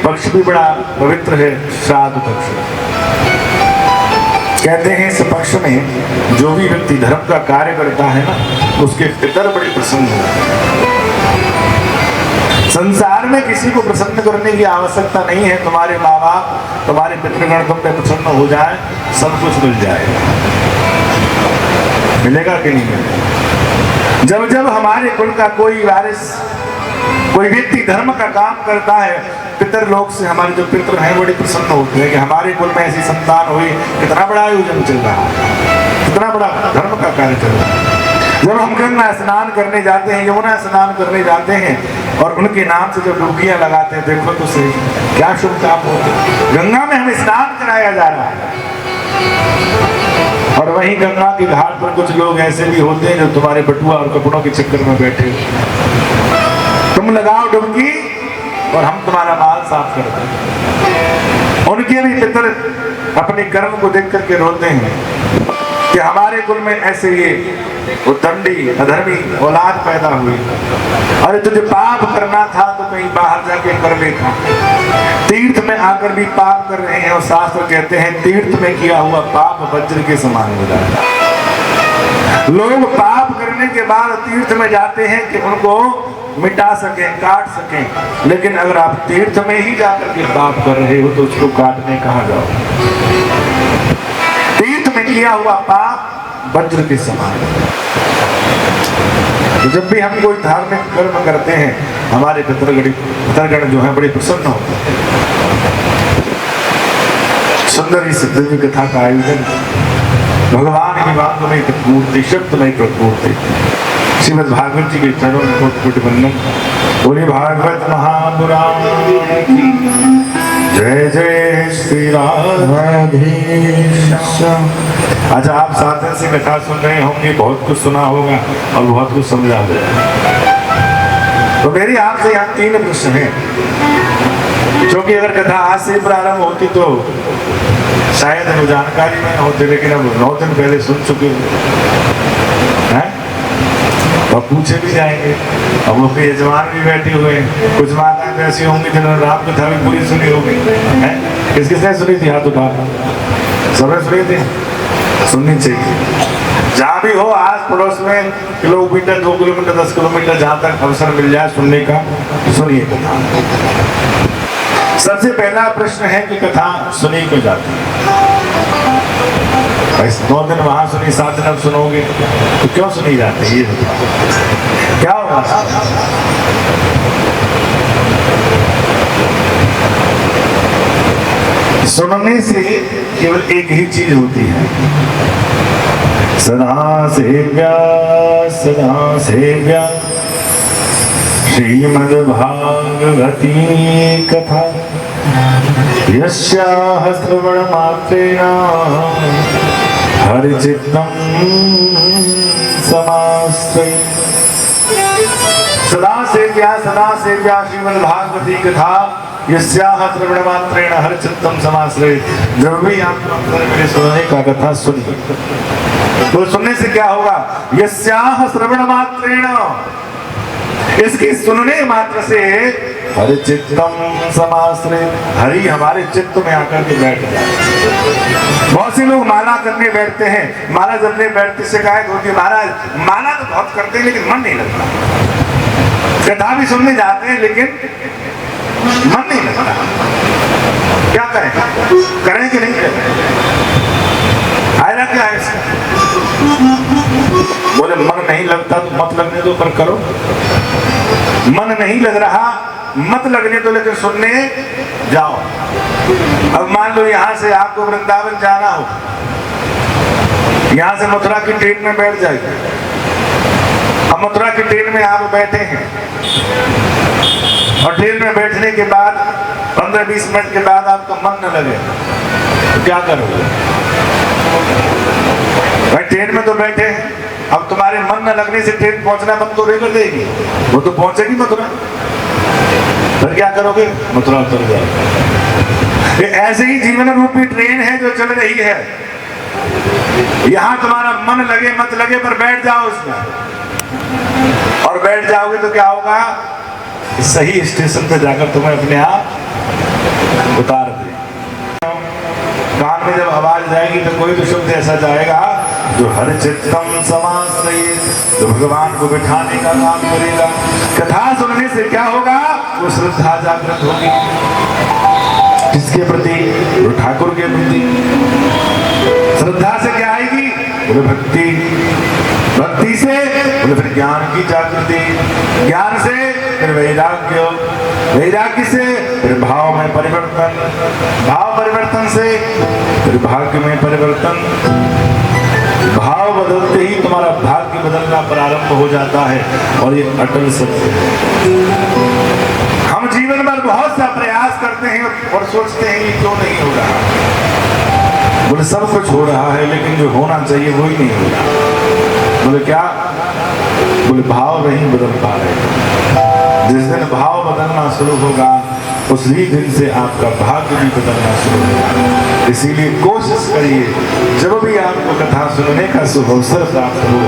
पक्ष भी बड़ा पवित्र है, श्राद्ध पक्ष। कहते हैं इस पक्ष में जो भी व्यक्ति धर्म का कार्य करता है ना, उसके पितर बड़े प्रसन्न होते हैं। संसार में किसी को प्रसन्न करने की आवश्यकता नहीं है, तुम्हारे माँ बाप तुम्हारे पितृगण तुम पे प्रसन्न हो जाए, सब कुछ मिल जाएगा। मिलेगा कि नहीं मिलेगा? जब जब हमारे कुल का कोई वारिस, कोई व्यक्ति धर्म का काम करता है, पितर लोग से हमारे जो पितृ हैं बड़े प्रसन्न होते हैं कि हमारे कुल में ऐसी संतान हुई। कितना बड़ा आयोजन चल रहा है, कितना बड़ा धर्म का कार्य चल रहा है। जब हम गंगा स्नान करने जाते हैं, यमुना स्नान करने जाते हैं और उनके नाम से जब डुबकियां लगाते हैं, देखो तो सही क्या शुभ काम होते हैं। गंगा में हमें स्नान कराया जा रहा है और वहीं गंगा के घाट पर कुछ लोग ऐसे भी होते हैं जो तुम्हारे बटुआ और कपड़ों के चक्कर में बैठे, तुम लगाओ डुबकी और हम तुम्हारा माल साफ कर दें। उनके भी पितर अपने कर्म को देख करके रोते हैं कि हमारे कुल में ऐसे ये उद्दंडी अधर्मी औलाद पैदा हुई। अरे तुझे पाप करना था तो कहीं बाहर जाके कर लेता, तीर्थ में आकर भी पाप कर रहे हैं। और शास्त्र कहते हैं तीर्थ में किया हुआ पाप वज्र के समान हो जाता है। लोग पाप करने के बाद तीर्थ में जाते हैं कि उनको मिटा सके, काट सके, लेकिन अगर आप तीर्थ में ही जाकर के पाप कर रहे हो तो उसको काटने कहाँ जाओ? तीर्थ में किया हुआ पाप वज्र के समान। तो जब भी हम कोई धार्मिक कर्म करते हैं, हमारे पितरगण जो है बड़े प्रसन्न होते हैं। सुंदर इस दिव्य कथा का आयोजन भगवान की बात में मूर्ति, शब्द में मूर्ति, श्रीमद् भागवत जी के चरणों में कोटि वंदन। बोले भागवत महापुराण की जय जय श्री राधे। अच्छा, आप साधन से कथा सुन रहे होंगे, बहुत कुछ सुना होगा और बहुत कुछ समझा होगा। तो मेरी आपसे यहाँ 3 प्रश्न हैं, क्योंकि अगर कथा आज से प्रारंभ होती तो शायद वो जानकारी में होते, लेकिन अब 9 दिन पहले सुन चुके हैं और पूछे भी जाएंगे। अब उसके यजमान भी बैठे हुए हैं, कुछ माताएं तो ऐसी होंगी जिन्होंने राम कथा भी पूरी सुनी होगी। हैं किस किसने सुनी थी? हाथ उठा, सबने सुनी थी? सुननी चाहिए। जहाँ भी हो, आस पड़ोस में किलोमीटर 2 किलोमीटर 10 किलोमीटर जहाँ तक अवसर मिल जाए सुनने का, सुनिए कथा। सबसे पहला प्रश्न है कि कथा सुनी क्यों जाती है? 9 दिन वहां सुनी, 7 दिन अब सुनोगे तो क्यों सुनी जाती है? ये बताओ क्या होगा? सुनने से केवल एक ही चीज होती है, सदा सेव्या श्रीमद्भागवती कथा यस्याः श्रवणमात्रेण हरिचित्तं समाश्रय। सदा सेव्या श्रीमद्भागवती कथा यस्याः श्रवणमात्रेण हरिचित्तं समाश्रय। जब भी आप मेरे सुनने का कथा सुनिए तो सुनने से क्या होगा? यस्याः श्रवणमात्रेण, इसकी सुनने मात्र से हरि चित्तम समाश्रय, हरि हमारे चित्त में आकर के बैठ जाए। बहुत से लोग माला करने बैठते हैं, माला जपने बैठते शिकायत होती है, महाराज माला तो बहुत करते हैं लेकिन मन नहीं लगता। कथा भी सुनने जाते हैं लेकिन मन नहीं लगता। क्या करें? करें कि नहीं करें? आएगा क्या है इसका? बोले मन नहीं लगता तो मत लगने दो, पर करो। मन नहीं लग रहा, मत लगने दो, लेकिन सुनने जाओ। अब मान लो यहाँ से आपको वृंदावन जाना हो, यहाँ से मथुरा की ट्रेन में बैठ जाइए। अब मथुरा की ट्रेन में आप बैठे हैं और ट्रेन में बैठने के बाद 15-20 मिनट के बाद आपका मन न लगे तो क्या करोगे? भाई ट्रेन में तो बैठे हैं, अब तुम्हारे मन न लगने से ट्रेन पहुंचना बंद तो नहीं कर देगी, वो तो पहुंचेगी मथुरा। फिर क्या करोगे? मथुरा उतर जाओगे। ऐसे ही जीवन रूपी ट्रेन है जो चल रही है। यहाँ तुम्हारा मन लगे मत लगे पर बैठ जाओ उसमें, और बैठ जाओगे तो क्या होगा? सही स्टेशन पे जाकर तुम्हें अपने आप उतार दे। कान में जब आवाज जाएगी तो कोई तो शब्द ऐसा जाएगा जो हर चित्तम समाश्रय, जो भगवान को बिठाने का काम करेगा। कथा सुनने से क्या होगा? वो श्रद्धा जागृत होगी। किसके प्रति? वो ठाकुर के प्रति। श्रद्धा से क्या आएगी? बोले भक्ति, भक्ति से बोले फिर ज्ञान की जागृति, ज्ञान से फिर वैराग्य, वैराग्य से फिर भाव में परिवर्तन, भाव परिवर्तन से फिर भाग्य में परिवर्तन। भाव बदलते ही तुम्हारा भाग्य बदलना प्रारंभ हो जाता है, और ये अटल सत्य है। हम जीवन भर बहुत सा प्रयास करते हैं और सोचते हैं ये क्यों नहीं हो रहा। बोले सब कुछ हो रहा है लेकिन जो होना चाहिए वही नहीं हो रहा। बोले क्या? बोले भाव नहीं बदल पा रहे। जिस दिन भाव बदलना शुरू होगा उसी दिन से आपका भाग्य भी बदलना शुरू होगा। इसीलिए कोशिश करिए, जब भी आपको कथा सुनने का शुभ अवसर प्राप्त हो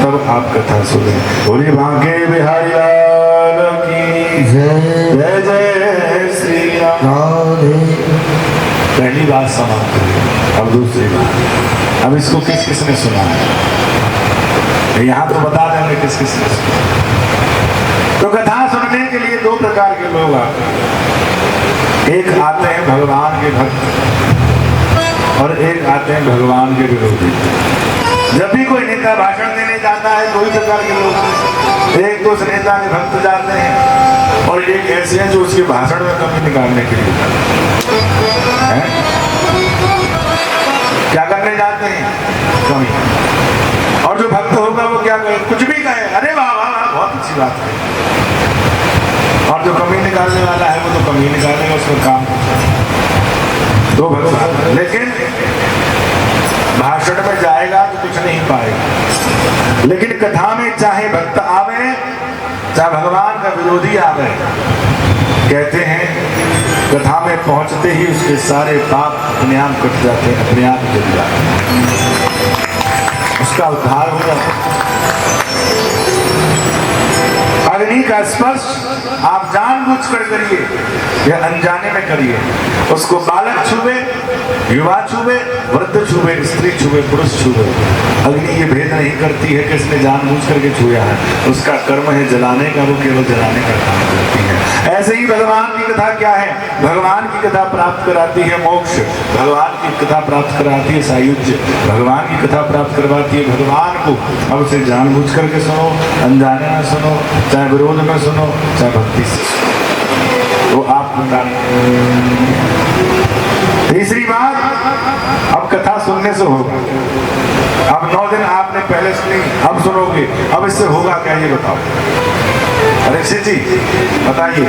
तब आप कथा सुने। बोले बांके बिहारी लाल की जय, जय जय श्री राम। पहली बात समाप्त हुई, अब दूसरी बात। अब इसको किस किस ने सुना है? यहाँ तो बता देंगे किस किस ने सुना। तो कथा सुनने के लिए 2 प्रकार के लोग आते हैं। एक आते हैं भगवान के भक्त और एक आते हैं भगवान के विरोधी। जब भी कोई नेता भाषण देने जाता है 2 ही प्रकार के लोग। एक तो उस नेता के भक्त जाते हैं और एक ऐसे हैं जो उसके भाषण में कमी निकालने के लिए हैं। क्या करने जाते हैं? कमी। और जो भक्त होगा वो क्या कहे? कुछ भी कहे, अरे वाह वाह वाह बहुत अच्छी बात है। और जो कमी निकालने वाला है वो तो कमी निकालेगा, उसका काम। 2 भक्त, लेकिन भाषण में जाएगा तो कुछ नहीं पाएगा। लेकिन कथा में चाहे भक्त आवे चाहे भगवान का विरोधी आ गए, कहते हैं कथा में पहुंचते ही उसके सारे पाप अपने आप कट जाते हैं, अपने आप जल जाते हैं, उसका उद्धार हो जाता है। अग्नि का स्पर्श आप जानबूझकर करिए या अनजाने में करिए, उसको बालक छुए, युवा छुए, वृद्ध छुए, स्त्री छुए, पुरुष छुए, अग्नि ये भेद नहीं करती है कि इसने जानबूझ करके छुआ है, उसका कर्म है जलाने का, वो केवल जलाने का काम करती है। ऐसे ही भगवान की कथा क्या है? भगवान की कथा प्राप्त कराती है मोक्ष, भगवान की कथा प्राप्त कराती है सायुज्य, भगवान की कथा प्राप्त करवाती है भगवान को। अब उसे जानबूझ करके सुनो, अनजाने में सुनो, चाहे विरोध में सुनो, चाहे भक्ति से सुनो, वो आप तीसरी बात, अब कथा सुनने से होगा। अब 9 दिन आपने पहले सुनी, अब सुनोगे, अब इससे होगा क्या ये बताओ। परीक्षित जी बताइए,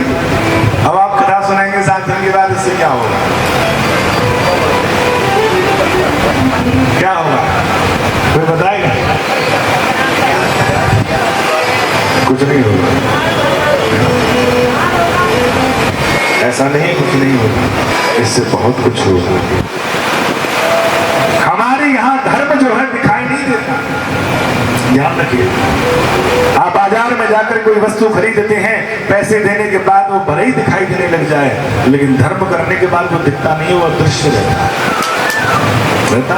अब आप कथा सुनेंगे 7 दिन के बाद, इससे क्या होगा? क्या होगा कोई बताएगा? कुछ नहीं होगा। ऐसा नहीं कुछ नहीं होगा, इससे बहुत कुछ होगा। हमारे यहाँ धर्म जो है दिखाई नहीं देता, ध्यान रखिए। आप बाजार में जाकर कोई वस्तु खरीदते हैं, पैसे देने के बाद वो भले ही दिखाई देने लग जाए, लेकिन धर्म करने के बाद वो दिखता नहीं है, वो अदृश्य रहता।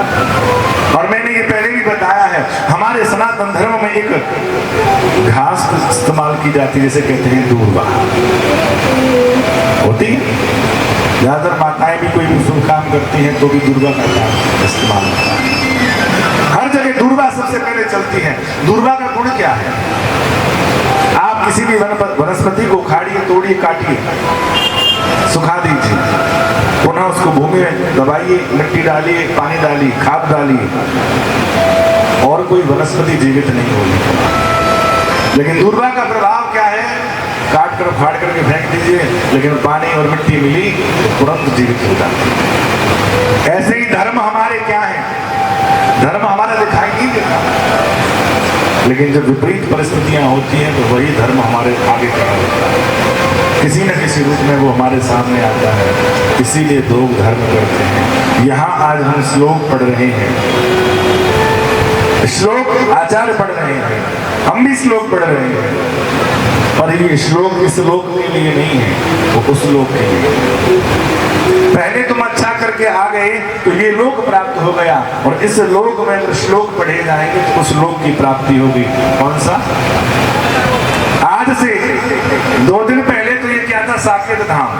और मैंने ये पहले भी बताया है, हमारे सनातन धर्म में एक घास इस्तेमाल की जाती है, जैसे कहते हैं दूर्वा होती है। ज्यादातर माताएं भी कोई भी शुभ काम करती हैं तो भी दूर्वा का काम इस्तेमाल होता है। हर जगह दूर्वा सबसे पहले चलती है। दूर्वा का गुण क्या है? आप किसी भी वनस्पति को उखाड़िए, तोड़िए, काटिए, सुखा दीजिए, पुनः उसको भूमि में दबाइए, मिट्टी डालिए, पानी डालिए, खाद डालिए, और कोई वनस्पति जीवित नहीं होगी। लेकिन दूर्वा का प्रभाव क्या है? काट कर फाड़ करके फेंक दीजिए, लेकिन पानी और मिट्टी मिली तो तुरंत जीवित हो जाती है। ऐसे ही धर्म हमारे क्या है? धर्म हमारा दिखाई नहीं देता, लेकिन जब विपरीत परिस्थितियां होती हैं तो वही धर्म हमारे आगे खड़ा होता है, किसी न किसी रूप में वो हमारे सामने आता है। इसीलिए लोग धर्म करते हैं। यहाँ आज हम श्लोक पढ़ रहे हैं, श्लोक आचार्य पढ़ रहे हैं, हम भी श्लोक पढ़ रहे हैं, पर ये श्लोक इस लोक के लिए नहीं है, वो उस लोक के लिए। पहले तुम अच्छा करके आ गए तो ये लोक प्राप्त हो गया, और इस लोक में अगर श्लोक पढ़े जाएंगे तो उस लोक की प्राप्ति होगी। कौन सा? आज से 2 दिन पहले तो ये क्या था? साकेत धाम,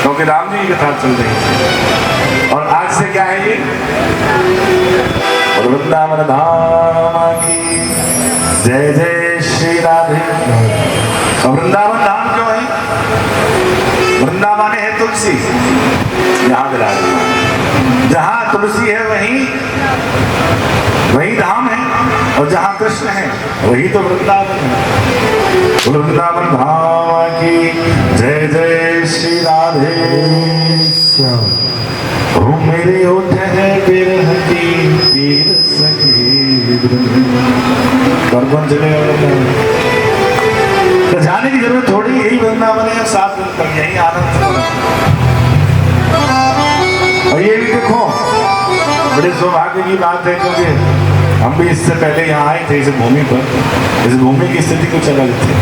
क्योंकि राम जी की कथा चल रही थी। और आज से क्या है ये? वृंदावन धाम की जय जय श्री राधे। वृंदावन धाम क्यों है? वृंदावन है तुलसी, यहाँ विराजमान, जहाँ तुलसी है वही धाम है, और जहाँ कृष्ण है वही तो वृंदावन है। वृंदावन धाम की जय जय श्री राधे। ओ मेरे ओठ है बिरह की पीर सखी। कौन चलेगा? तो जाने की जरूरत थोड़ी, यही वृंदावन है, 7 दिन तक यही आनंद। और ये भी देखो, बड़े सौभाग्य की बात है, क्योंकि हम भी इससे पहले यहाँ आए थे इस भूमि पर। इस भूमि की स्थिति कुछ अलग थी,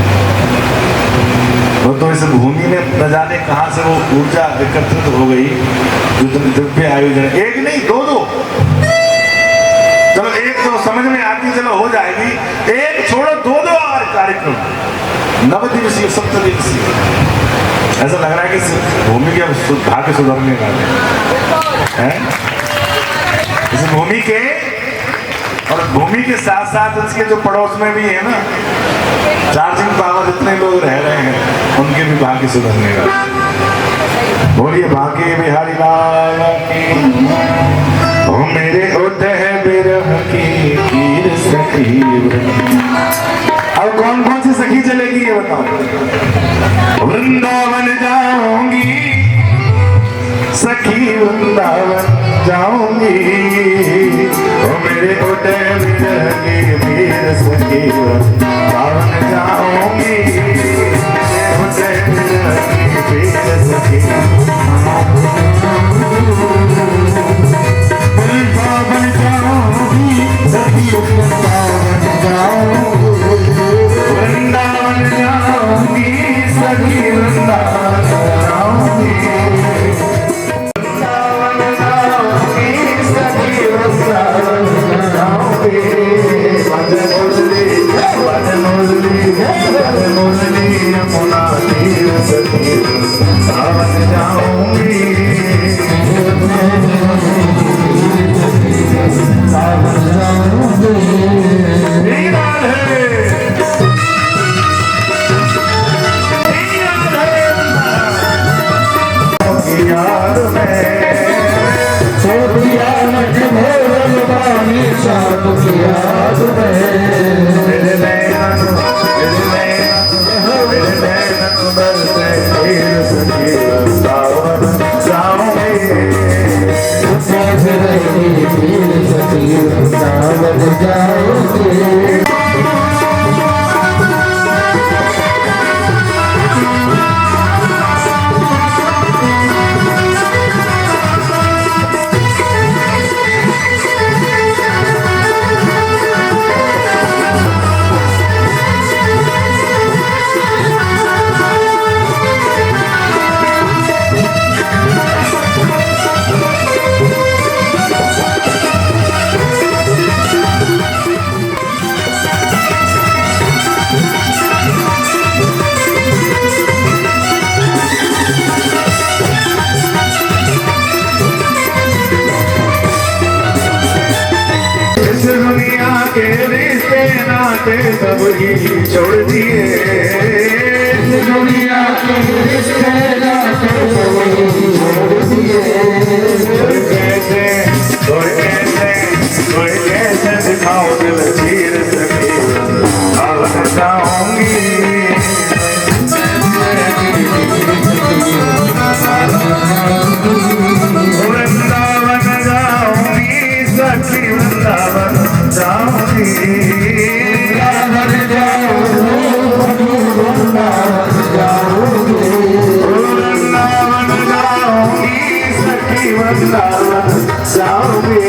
तो इस भूमि में न जाने कहाँ से वो ऊर्जा एकत्रित हो गई, जो दिव्य आयोजन, एक नहीं 2-2, चलो एक तो समझ में आती, चलो हो जाएगी, एक छोड़ो 2-2 और कार्यक्रम, 9 दिवसीय 7 दिवसीय। ऐसा लग रहा है कि भूमि के भाग्य सुधरने वाले हैं। इस भूमि के और भूमि के साथ साथ उसके जो पड़ोस में भी है ना, चार्जिंग पावर जितने लोग रह रहे हैं उनके भी भाग्य सुधरने वाले। बोलिए भाग्य बिहारी लाल की। ओ मेरे ओठ है बिरह की पीर सखी। अब कौन कौन सी सखी चलेगी ये बताओ? वृंदावन जाऊंगी सखी, वृंदावन जाऊंगी, ओ मेरे ओठ बिरह की पीर सखी, वृंदावन जाऊंगी। वीर सखी वृंदावन जाऊंगी सखी वृंदावन जाऊंगी वृंदावन जाऊंगी सखी वृंदावन जाऊंगी वृंदावन जाऊंगी सखी वृंदावन जाऊंगी भजन मुरली यमुना तीर सखी वृंदावन जाऊंगी याद में सोबिया मत भोर पानी साथ की याद में मेरे नैनन बरसे तीर सखी वृंदावन जाऊंगी सखी वृंदावन जाओगे दुनिया के रिश्ते नाते सब ही छोड़ दिए दुनिया के रिश्ते नाते सब ही छोड़ दिए कोई कैसे दिखाओ दिल चीर सखी वृंदावन जाऊंगी वृंदावन जाऊंगी सखी वृंदावन जाऊंगी वृंदावन जाओगे वृंदावन जाऊंगी सखी वृंदावन जाऊंगी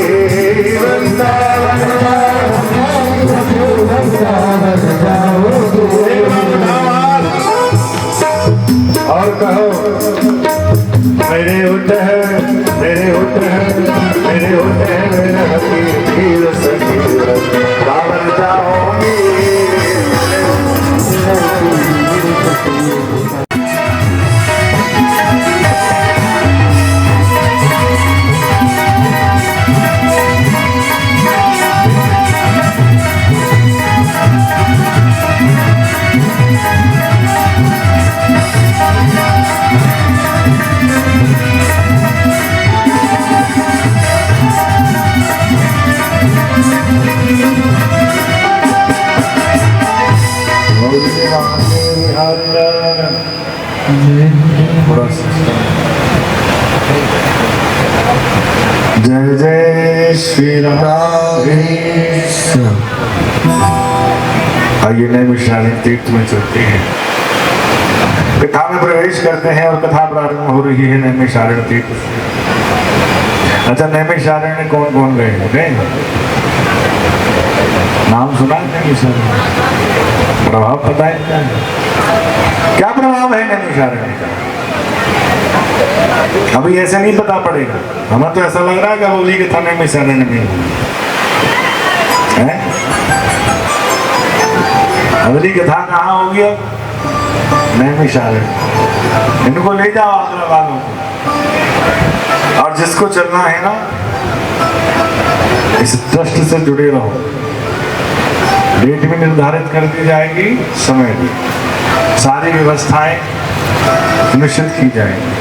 वृंदावन और कहो मेरे उठ है मेरे उठ है मेरे उठ है मेरे हकीर तीर सखी वृंदावन जाऊंगी जय जय श्री राम आइए नए मिश्राणी तीर्थ में चलते हैं कथा में प्रवेश करते हैं और कथा प्रारंभ हो रही है नैमिषारण्य तीर्थ से। अच्छा नैमिषारण्य कौन कौन गए हैं नाम सुना है नैमिषारण्य प्रभाव पता है क्या प्रभाव है नैमिषारण्य का अभी ऐसे नहीं पता पड़ेगा हमें तो ऐसा लग रहा है कि बोली के थाने में शरण में है अगली कथा कहाँ होगी अब नैमिषारण्य इनको ले जाओ आगरा वालों को और जिसको चलना है ना इस ट्रस्ट से जुड़े रहो डेट भी निर्धारित कर दी जाएगी समय भी सारी व्यवस्थाएं निश्चित की जाएगी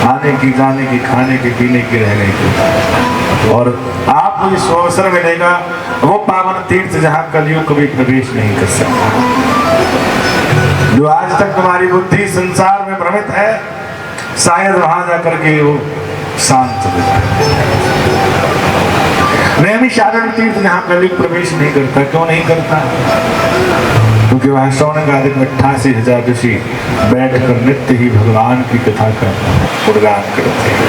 आने की जाने की खाने की पीने की रहने की और आपको इस अवसर मिलेगा वो पावन तीर्थ जहाँ कलयुग कभी प्रवेश नहीं कर सकता जो आज तक तुम्हारी बुद्धि संसार में भ्रमित है शायद वहां जाकर के वो शांत हो जाए नैमिषारण्य तीर्थ जहाँ कलयुग प्रवेश नहीं करता क्यों नहीं करता क्योंकि वह शौनकादिक 88,000 ऋषि बैठकर नित्य ही भगवान की कथा का गुणगान करते हैं।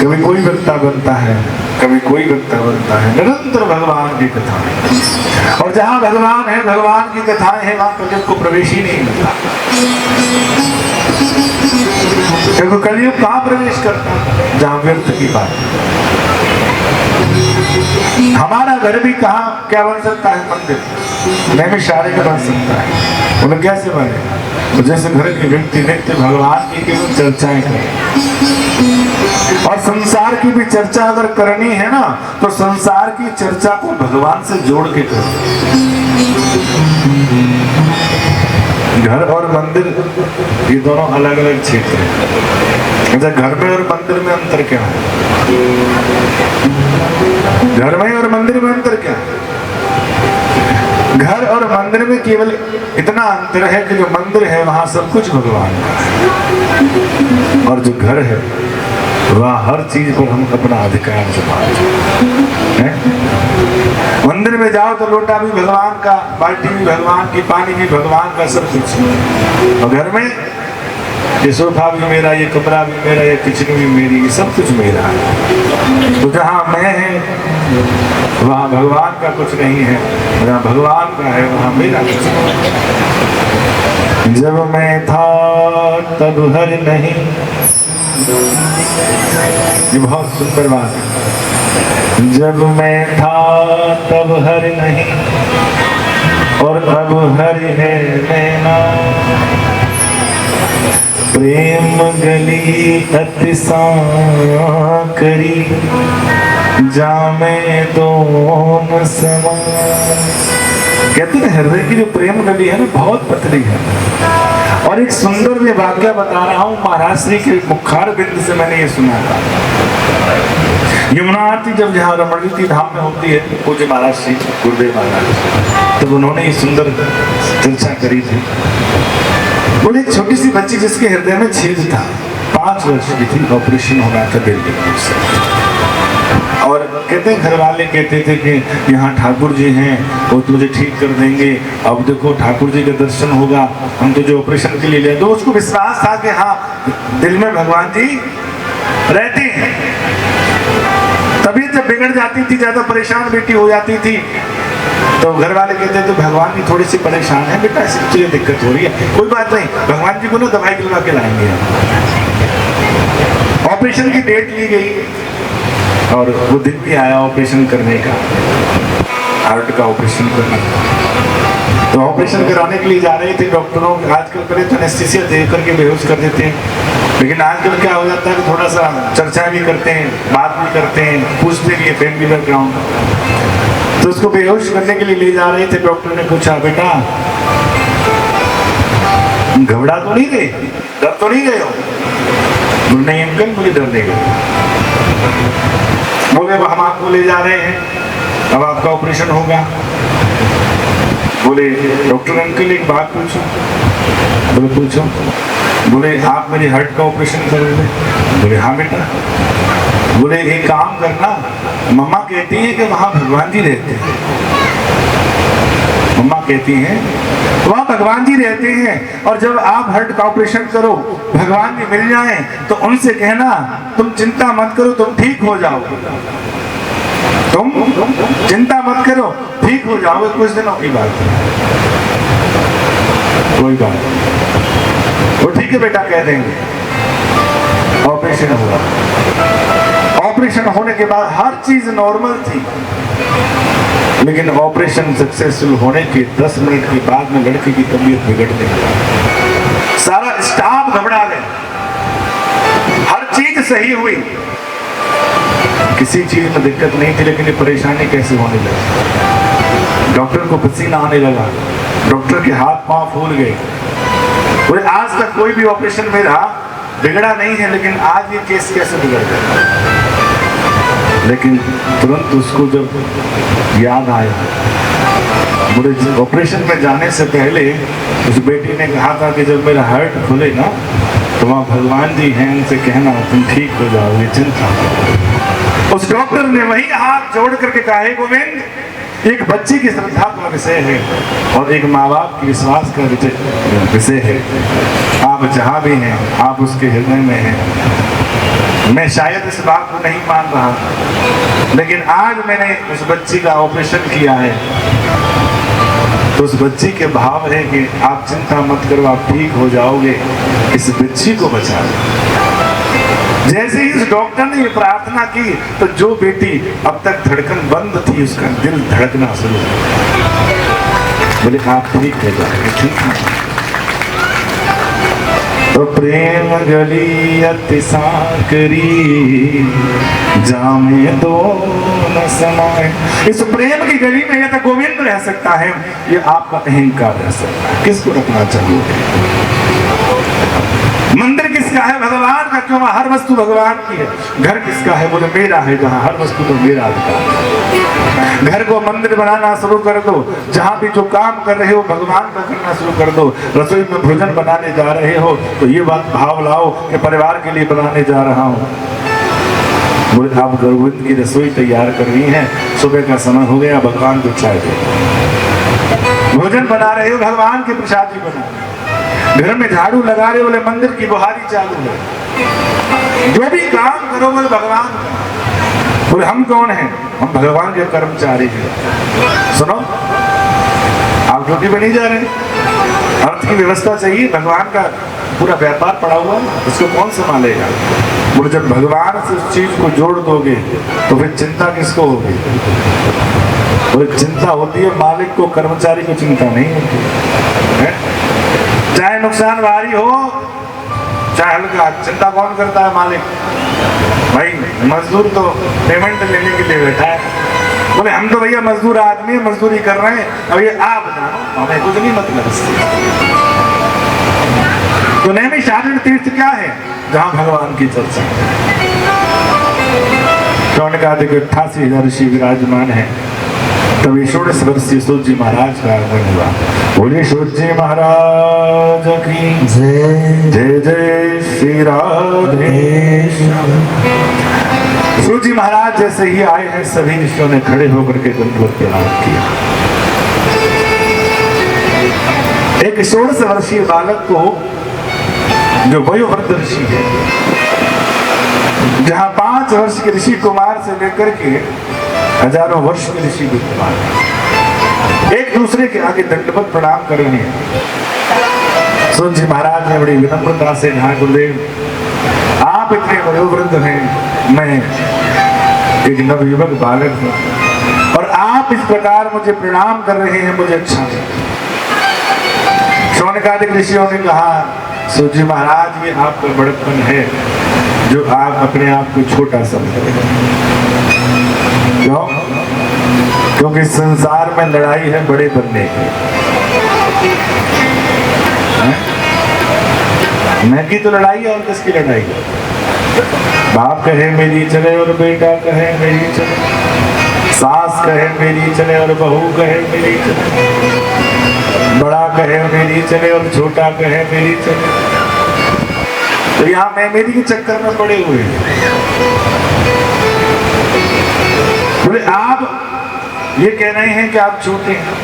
कभी कोई वक्ता बनता है, कभी कोई वक्ता बनता है, निरंतर भगवान की कथा। और जहाँ भगवान है, भगवान की कथाएं हैं, वहां कलयुग को प्रवेश ही नहीं मिलता। क्योंकि कलयुग कहाँ प्रवेश करता, जहाँ व्यर्थ की बात। हमारा घर भी कहाँ क्या बन सकता है, मंदिर मैं भी सारे का बन सकता है। उन्हें कैसे बने? तो जैसे घर के व्यक्ति नित्य भगवान की केवल चर्चाएं करें। और संसार की भी चर्चा अगर करनी है ना, तो संसार की चर्चा को भगवान से जोड़ के करें। घर और मंदिर ये दोनों अलग अलग क्षेत्र हैं। अच्छा, घर में और मंदिर में अंतर क्या है? घर में और मंदिर में अंतर क्या है? घर और मंदिर में केवल इतना अंतर है कि जो मंदिर है वहां सब कुछ भगवान का है, और जो घर है वहाँ हर चीज पर हम अपना अधिकार जमाते हैं। मंदिर में जाओ तो लोटा भी भगवान का, बाल्टी भी भगवान की, पानी भी भगवान का, सब कुछ। और घर में ये सोफा भी मेरा, ये कमरा भी मेरा, ये किचन भी मेरी, ये सब कुछ मेरा है। तो जहाँ मैं है वहाँ भगवान का कुछ नहीं है, जहाँ भगवान का है वहाँ मेरा कुछ नहीं। जब मैं था तब हर नहीं, ये बहुत सुंदर बात है। जब मैं था तब हर नहीं, और अब हर है नैना। प्रेम गली अतिसा करी, जामे दोन समा। कहते हैं हृदय की जो प्रेम गली है ना, बहुत पतली है। और एक सुंदर मैं वाक्य बता रहा हूँ, महाराष्ट्र के मुखार बिंद से मैंने ये सुना था। यमुना आरती जब जहाँ रमणीति धाम में होती है, पूज्य महाराज श्री गुरुदेव महाराज, तब उन्होंने ये सुंदर चर्चा करी थी। बोले एक छोटी सी बच्ची जिसके हृदय में छेद था, 5 वर्ष की थी, ऑपरेशन हो रहा था दिल्ली में। और कहते हैं घर वाले कहते थे कि यहाँ ठाकुर जी हैं, वो तुझे ठीक कर देंगे। अब देखो ठाकुर जी का दर्शन होगा, हम तुझे ऑपरेशन के लिए ले। तो उसको विश्वास था कि हाँ दिल में भगवान जी रहते हैं। तबीयत जब बिगड़ जाती थी, ज्यादा परेशान बेटी हो जाती थी, तो घर वाले कहते थे तो भगवान जी थोड़ी सी परेशान है बेटा, इसलिए तुझे दिक्कत हो रही है। कोई बात नहीं, भगवान जी को ना दवाई दिलवा के लाएंगे। ऑपरेशन की डेट ली गई और वो दिन भी आया ऑपरेशन करने का, हार्ट का ऑपरेशन करना। तो ऑपरेशन कराने के लिए जा रहे थे डॉक्टरों। आजकल पहले तो एनेस्थीसिया दे करके बेहोश कर देते हैं, लेकिन आजकल क्या हो जाता है कि थोड़ा सा चर्चा भी करते हैं, बात भी करते हैं, पूछते भी है फैमिली बैकग्राउंड। तो उसको बेहोश करने के लिए ले जा रहे थे। डॉक्टर ने पूछा, बेटा घबरा तो नहीं गए, डर तो नहीं गए हो? नहीं अंकल, मुझे डर नहीं गया। बोले हम आपको ले जा रहे हैं, अब आपका ऑपरेशन होगा। बोले डॉक्टर अंकल एक बात पूछो। बोले पूछो। बोले आप मेरे हार्ट का ऑपरेशन करोगे? बोले हाँ बेटा। बोले एक काम करना, मम्मा कहती है कि वहां भगवान जी रहते हैं। मम्मा कहती हैं वहां भगवान जी रहते हैं, और जब आप हार्ट का ऑपरेशन करो, भगवान जी मिल जाएं, तो उनसे कहना तुम चिंता मत करो, तुम ठीक हो जाओगे। तुम चिंता मत करो, ठीक हो जाओगे, कुछ दिनों की बात है, कोई बात नहीं। वो ठीक है बेटा कह देंगे। ऑपरेशन हुआ। ऑपरेशन होने के बाद हर चीज नॉर्मल थी, लेकिन ऑपरेशन सक्सेसफुल होने के 10 मिनट के बाद में लड़के की तबीयत बिगड़ने लगी। सारा स्टाफ घबरा गया, हर चीज सही हुई, किसी चीज में दिक्कत नहीं थी, लेकिन ये परेशानी कैसे होने लगी। डॉक्टर को पसीना आने लगा, डॉक्टर के हाथ पांव फूल गए। बोले आज तक कोई भी ऑपरेशन मेरा बिगड़ा नहीं है, लेकिन आज ये केस कैसे बिगड़ गया। लेकिन तुरंत उसको जब याद आया, बोले ऑपरेशन में जाने से पहले उस बेटी ने कहा था कि जब मेरा हार्ट खुले ना, तो वहाँ भगवान जी हैं, उनसे कहना तुम ठीक हो जाओगे, चिंता। उस डॉक्टर ने वही हाथ जोड़ करके कहा, हे गोविंद एक बच्चे की श्रद्धा का विषय है और एक माँ बाप की विश्वास का विषय है। आप जहाँ भी हैं, आप उसके हृदय में हैं। मैं शायद इस बात को नहीं मान रहा, लेकिन आज मैंने उस बच्ची का ऑपरेशन किया है, तो उस बच्ची के भाव है कि आप चिंता मत करो, आप ठीक हो जाओगे, इस बच्ची को बचा लो। जैसे ही उस डॉक्टर ने ये प्रार्थना की, तो जो बेटी अब तक धड़कन बंद थी, उसका दिल धड़कना शुरू हुआ। बोले आप ठीक हो जाएंगे, ठीक है। तो प्रेम गली अति साकरी, जामे दो न समाए। इस प्रेम की गली में यह तो गोविंद रह सकता है, ये आपका अहंकार रह सकता है। किसको रखना चाहिए? मंदिर किसका है? भगवान का। क्यों? हर वस्तु भगवान की है। घर किसका है? बोले मेरा है। जहाँ हर वस्तु तो मेरा अधिकार। घर को मंदिर बनाना शुरू कर दो, जहाँ भी जो काम कर रहे हो भगवान का करना शुरू कर दो। रसोई में भोजन बनाने जा रहे हो तो ये बात भाव लाओ कि परिवार के लिए बनाने जा रहा हूँ। बोले आप गोविंद की रसोई तैयार कर रही हैं, सुबह का समय हो गया, भगवान को चाय दे। भोजन बना रहे हो, भगवान के प्रसादी बना। घर में झाड़ू लगा रहे हो, बोले मंदिर की बुहारी चालू है। जो भी काम करो बोले भगवान का। बोले हम कौन हैं? हम भगवान के कर्मचारी हैं। सुनो, आप ड्यूटी पे नहीं जा रहे, अर्थ की व्यवस्था चाहिए। भगवान का पूरा व्यापार पड़ा हुआ है, उसको कौन संभालेगा? बोले जब भगवान से उस चीज को जोड़ दोगे तो फिर चिंता किसको होगी? बोले चिंता होती है मालिक को, कर्मचारी को चिंता नहीं होती है। चाहे नुकसान भारी हो चाहे हल्का, चिंता कौन करता है? मालिक। भाई मजदूर तो पेमेंट लेने के लिए बैठा है। बोले हम तो भैया मजदूर आदमी मजदूरी कर रहे हैं, अब ये आप जानो, हमें कुछ नहीं मतलब इससे। तो नैमिषारण्य तीर्थ क्या है? जहाँ भगवान की चर्चा। शौनकादिक 88,000 ऋषि विराजमान है। तभी 16 वर्षीय सूत जी महाराज का आगमन हुआ। बोले सूत जी महाराज की जय। जय जय श्री राधे। सूत जी महाराज जैसे ही आए हैं, सभी ऋषियों ने खड़े होकर के दंडवत प्रणाम किया। एक 16 वर्षीय बालक को, जो वयोवृद्ध ऋषि है, जहाँ 5 वर्ष के ऋषि कुमार से लेकर के हजारों वर्ष के ऋषि विद्यमान एक दूसरे के आगे दंडवत प्रणाम कर रहे हैं। सूत जी महाराज ने बड़ी विनम्रता से कहा, गुरुदेव आप इतने वयोवृद्ध हैं, मैं एक नवयुवक बालक हूँ और आप इस प्रकार मुझे प्रणाम कर रहे हैं, मुझे अच्छा नहीं। शौनकादिक ऋषियों ने कहा, सूत जी महाराज ये आपका बड़प्पन है जो आप अपने आप को छोटा समझ रहे हैं। क्यों? क्योंकि संसार में लड़ाई है बड़े बनने की। मैं की तो लड़ाई है और किसकी लड़ाई है? बाप कहे मेरी चले और बेटा कहे मेरी चले, सास कहे मेरी चले और बहू कहे मेरी चले, बड़ा कहे मेरी चले और छोटा कहे मेरी चले। तो यहाँ मैं मेरी के चक्कर में पड़े हुए हैं। बोले आप ये कह रहे हैं कि आप छोटे हैं,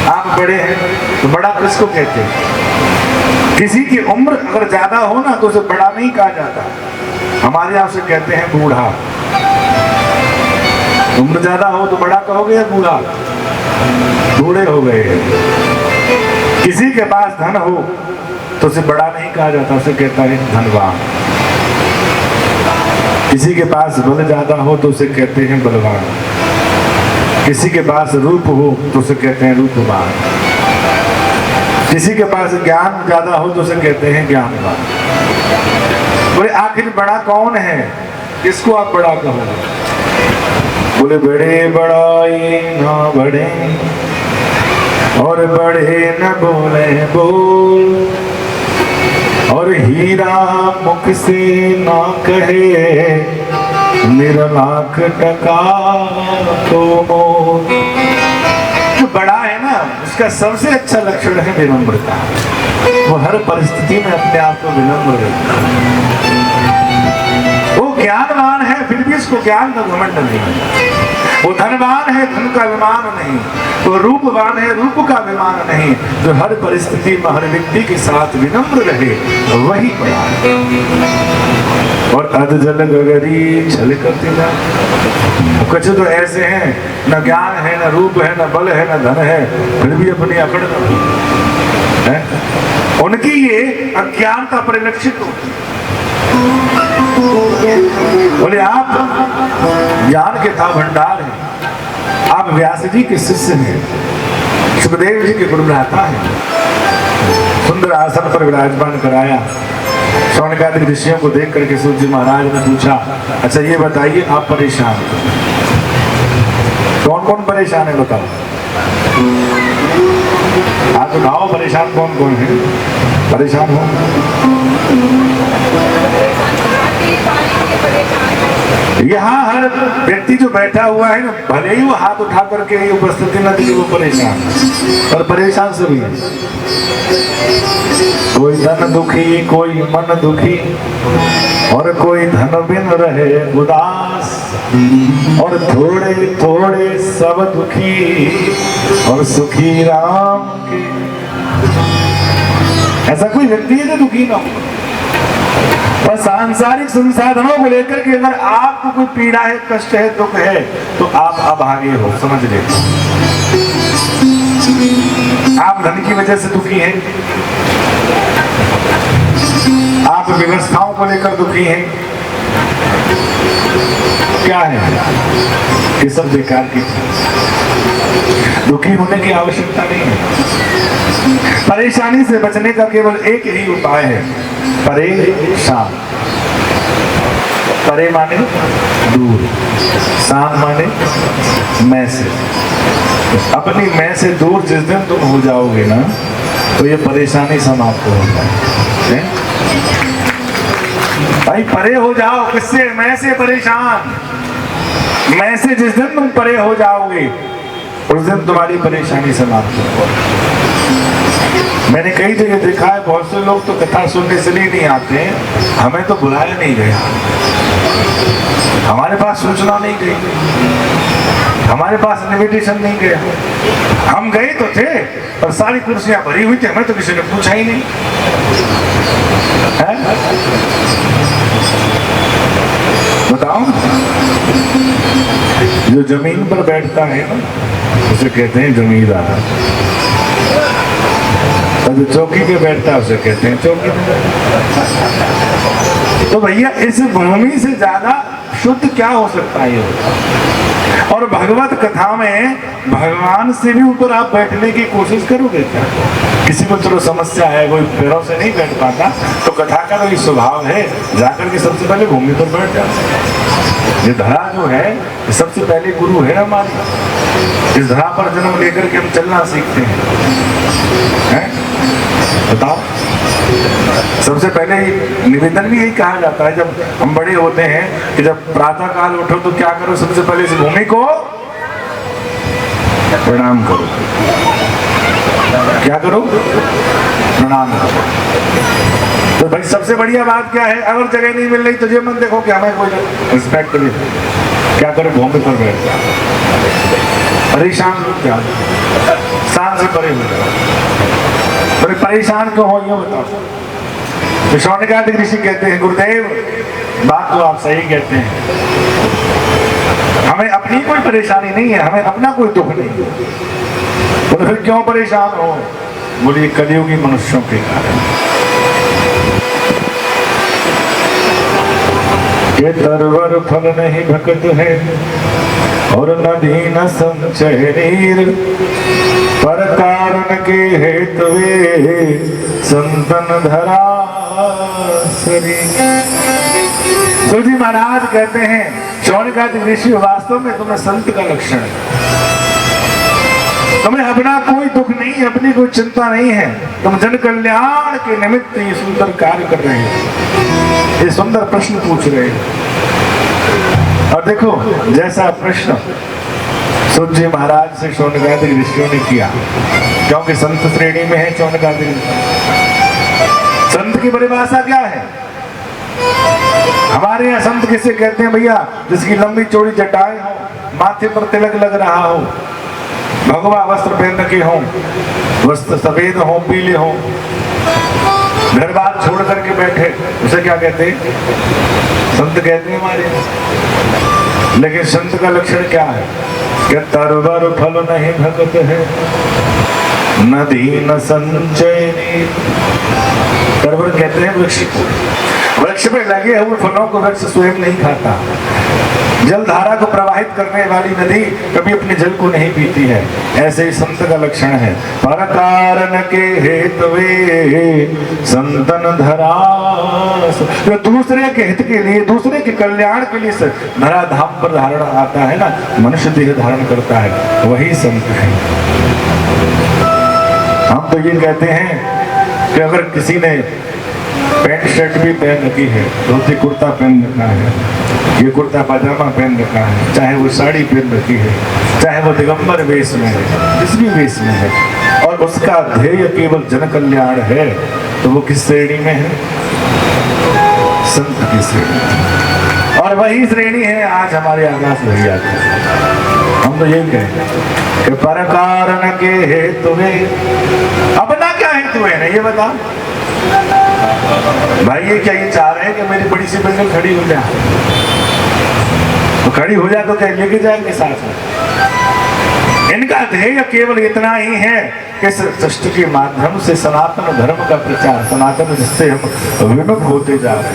आप बड़े हैं, तो बड़ा किसको कहते हैं? किसी की उम्र अगर ज्यादा हो ना तो उसे बड़ा नहीं कहा जाता, हमारे यहाँ से कहते हैं बूढ़ा। उम्र ज्यादा हो तो बड़ा कहोगे या बूढ़ा? बूढ़े हो गए। किसी के पास धन हो तो उसे बड़ा नहीं कहा जाता, उसे कहता है धनवान। किसी के पास बल ज्यादा हो तो उसे कहते हैं बलवान। किसी के पास रूप हो तो उसे कहते हैं रूपवान। किसी के पास ज्ञान ज्यादा हो तो उसे कहते हैं ज्ञानवान। बोले आखिर बड़ा कौन है? किसको आप बड़ा कहोगे? बोले बड़े बड़ाई ना बड़े और बड़े न बोले बोल, और हीरा मुख से ना कहे मेरा लाख टका तो मोल। जो बड़ा है ना उसका सबसे अच्छा लक्षण है विनम्रता। वो हर परिस्थिति में अपने आप को विनम्र रखता है। वो ज्ञानवान है फिर भी इसको ज्ञान का घमंड नहीं। वो धनवान है, धन का अभिमान नहीं। वो रूपवान है, रूप का अभिमान नहीं। जो हर परिस्थिति में हर व्यक्ति के साथ विनम्र रहे, वही बड़ा है। और अध जल गगरी छल करते जा। कुछ तो ऐसे हैं, न ज्ञान है, न रूप है, न बल है, न धन है, फिर भी अपनी अकड़ है। उनकी ये अज्ञानता परिलक्षित होती। बोले आप ज्ञान के था भंडार है, आप व्यास जी के शिष्य हैं, सुखदेव जी के गुरुभ्राता हैं। सुंदर आसन पर विराजमान कराया। शौनकादि ऋषियों को देख करके सूत जी महाराज ने पूछा, अच्छा ये बताइए आप परेशान कौन कौन परेशान है, बताओ। आप उठाओ, परेशान कौन कौन है? परेशान हो? यहाँ हर व्यक्ति जो बैठा हुआ है ना, भले ही वो हाथ उठा करके उपस्थिति न दी, वो परेशान है। और परेशान सभी है। कोई धन दुखी, कोई मन दुखी, और कोई धन बिन रहे उदास, और थोड़े थोड़े सब दुखी, और सुखी राम के। ऐसा कोई व्यक्ति है जो दुखी ना हो। और सांसारिक संसाधनों को लेकर के अगर आपको कोई पीड़ा है, कष्ट है, दुख है, तो आप अभागे हो, समझ ले। आप धन की वजह से दुखी हैं, आप व्यवस्थाओं को लेकर दुखी हैं, क्या है? ये सब बेकार की चीज। दुखी होने की आवश्यकता नहीं है। परेशानी से बचने का केवल एक ही उपाय है, परेशान। परे माने दूर, शान माने मैं से। अपनी मैं से दूर जिस दिन तुम हो जाओगे ना, तो ये परेशानी समाप्त हो जाए। भाई परे हो जाओ, किससे? मैं से परेशान। मैं से जिस दिन तुम परे हो जाओगे, उस दिन तुम्हारी परेशानी समाप्त हो। मैंने कई जगह देखा है, बहुत से लोग तो कथा सुनने इसलिए नहीं आते, हमें तो बुलाया नहीं गया, हमारे पास सूचना नहीं गई, हमारे पास इनविटेशन नहीं गया। हम गए तो थे, पर सारी कुर्सियां भरी हुई थी, हमें तो किसी ने पूछा ही नहीं है। बताओ, जो जमीन पर बैठता है ना, उसे कहते हैं जमींदार। और जो चौकी पे बैठता है, उसे कहते हैं चौकीदार। तो भैया इस भूमि से ज्यादा शुद्ध क्या हो सकता है? और भगवत कथा में भगवान से भी ऊपर आप बैठने की कोशिश करोगे क्या? किसी को चलो समस्या है, कोई पैरों से नहीं बैठ पाता, तो कथा का तो ये स्वभाव है, जाकर के सबसे पहले भूमि पर बैठ जाओ। ये धरा जो है, ये सबसे पहले गुरु है हमारी। इस धरा पर जन्म लेकर के हम चलना सीखते हैं। बताओ, सबसे पहले निवेदन भी यही कहा जाता है जब हम बड़े होते हैं कि जब प्रातः काल उठो तो क्या करो? सबसे पहले इस भूमि को प्रणाम करो। क्या करो? प्रणाम करो। तो भाई सबसे बढ़िया बात क्या है? अगर जगह नहीं मिल रही तो ये मत देखो कि हमें कोई रिस्पेक्ट नहीं, क्या करो? भूमि पर बैठ जाओ। परेशान लोग क्या, शान से परे हो जाओ। परेशान क्यों हो, ये बताओ। तो शौनकादि ऋषि कहते हैं, गुरुदेव बात तो आप सही कहते हैं, हमें अपनी कोई परेशानी नहीं है, हमें अपना कोई दुख नहीं है। तो फिर क्यों परेशान हो? बोलिए कलियुगी मनुष्यों के कारण। ये तरवर फल नहीं भक्त है, और नदी न संचय नीर, पर कारण के हेतुए संतन धरा शरीर। सूत जी महाराज कहते हैं, शौनकादि ऋषि वास्तव में तुम्हें संत का लक्षण है। तुम्हें अपना कोई दुख नहीं, अपनी कोई चिंता नहीं है, तुम जन कल्याण के निमित्त ये सुंदर कार्य कर रहे हो, ये सुंदर प्रश्न पूछ रहे हो। और देखो जैसा प्रश्न सूत जी महाराज से शौनकादि ऋषियों ने किया, क्योंकि संत श्रेणी में है शौनकादि ऋषि। संत की परिभाषा क्या है? हमारे यहाँ संत किसे कहते हैं भैया? जिसकी लंबी चौड़ी जटाएं हो, माथे पर तिलक लग रहा हो, भगवा वस्त्र पहन रखे हो, वस्त्र सफेद हो, पीले हो, घर बार छोड़ करके बैठे, उसे क्या कहते हैं? संत कहते हैं हमारे। लेकिन संत का लक्षण क्या है? कि तरवर फल नहीं भगत है, नदी न संचय। तरवर कहते हैं वृक्ष को, वृक्ष में लगे हुए फलों को वृक्ष स्वयं नहीं खाता। जल धारा को प्रवाहित करने वाली नदी कभी अपने जल को नहीं पीती है। ऐसे ही संत का लक्षण है। पर कारण के हेतवे संतन धरास, जो दूसरे के हित के लिए, दूसरे के कल्याण के लिए धरा धाम पर धारण आता है ना, मनुष्य देह धारण करता है, वही संत है। हम तो ये कहते हैं कि अगर किसी ने पैंट शर्ट भी पहन रखी है, धोती कुर्ता पहन रखा है, ये कुर्ता पाजामा पहन रखा है, चाहे वो साड़ी पहन रखी है, चाहे वो दिगंबर वेश में है, जिस भी वेश में है, और उसका ध्येय केवल जन कल्याण है, तो वो किस श्रेणी में है? संत की श्रेणी। और वही श्रेणी है आज हमारे आकाश भैया की। हम तो यही कहें कि पर कारण के हेतु अपना क्या हेतु है ना, ये बता भाई। ये क्या ये चाह रहे हैं कि मेरी बड़ी सी बिल्डिंग खड़ी हो जाए? तो खड़ी हो जाए तो क्या लेके जाएंगे साथ में? इनका ध्येय केवल इतना ही है कि इस सृष्टि के माध्यम से सनातन धर्म का प्रचार, सनातन जिससे हम विमुख होते जा रहे हैं,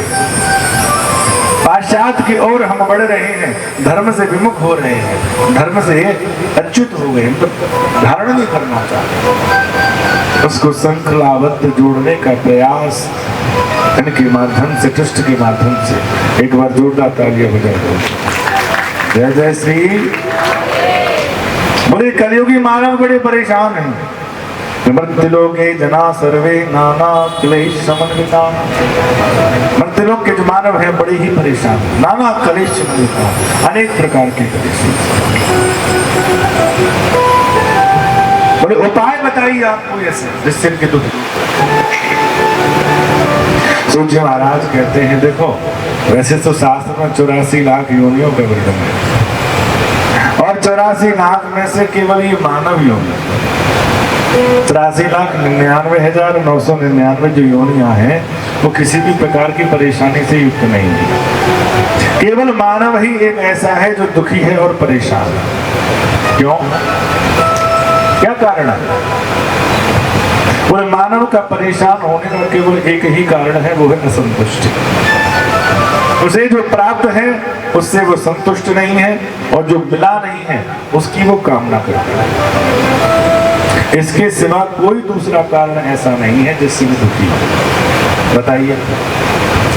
पाश्चात्य की ओर हम बढ़ रहे हैं, धर्म से विमुख हो रहे हैं, धर्म से अच्युत हो गए, हम तो धारण नहीं करना चाहते। उसको श्रृंखलाबद्ध जोड़ने का प्रयास इनके माध्यम से, ट्रस्ट के माध्यम से। एक बार जोरदार तालियां बजा दो। जय जय श्री। बोले कलियुगी मानव बड़े परेशान हैं। मृत्युलोके जना सर्वे नाना क्लेश समन्विता। मृत्युलोक के जो मानव है बड़े ही परेशान, नाना क्लेश समन्विता, अनेक प्रकार के क्लेश। बोले उपाय बताइए आपको ऐसे जिससे इनके दुख। सूर्य महाराज कहते हैं देखो, वैसे तो शास्त्र में 84 लाख योनियों का वर्णन है, और 84 लाख में से केवल ये मानव योनि 83,99,999 जो योनियां हैं वो किसी भी प्रकार की परेशानी से युक्त नहीं है। केवल मानव ही एक ऐसा है जो दुखी है और परेशान है। क्यों? क्या कारण है? पूरे मानव का परेशान होने का केवल एक ही कारण है, वो है असंतुष्टि। उसे जो प्राप्त है उससे वो संतुष्ट नहीं है, और जो मिला नहीं है उसकी वो कामना करता है। इसके सिवा कोई दूसरा कारण ऐसा नहीं है जिससे वो दुखी हो। बताइए,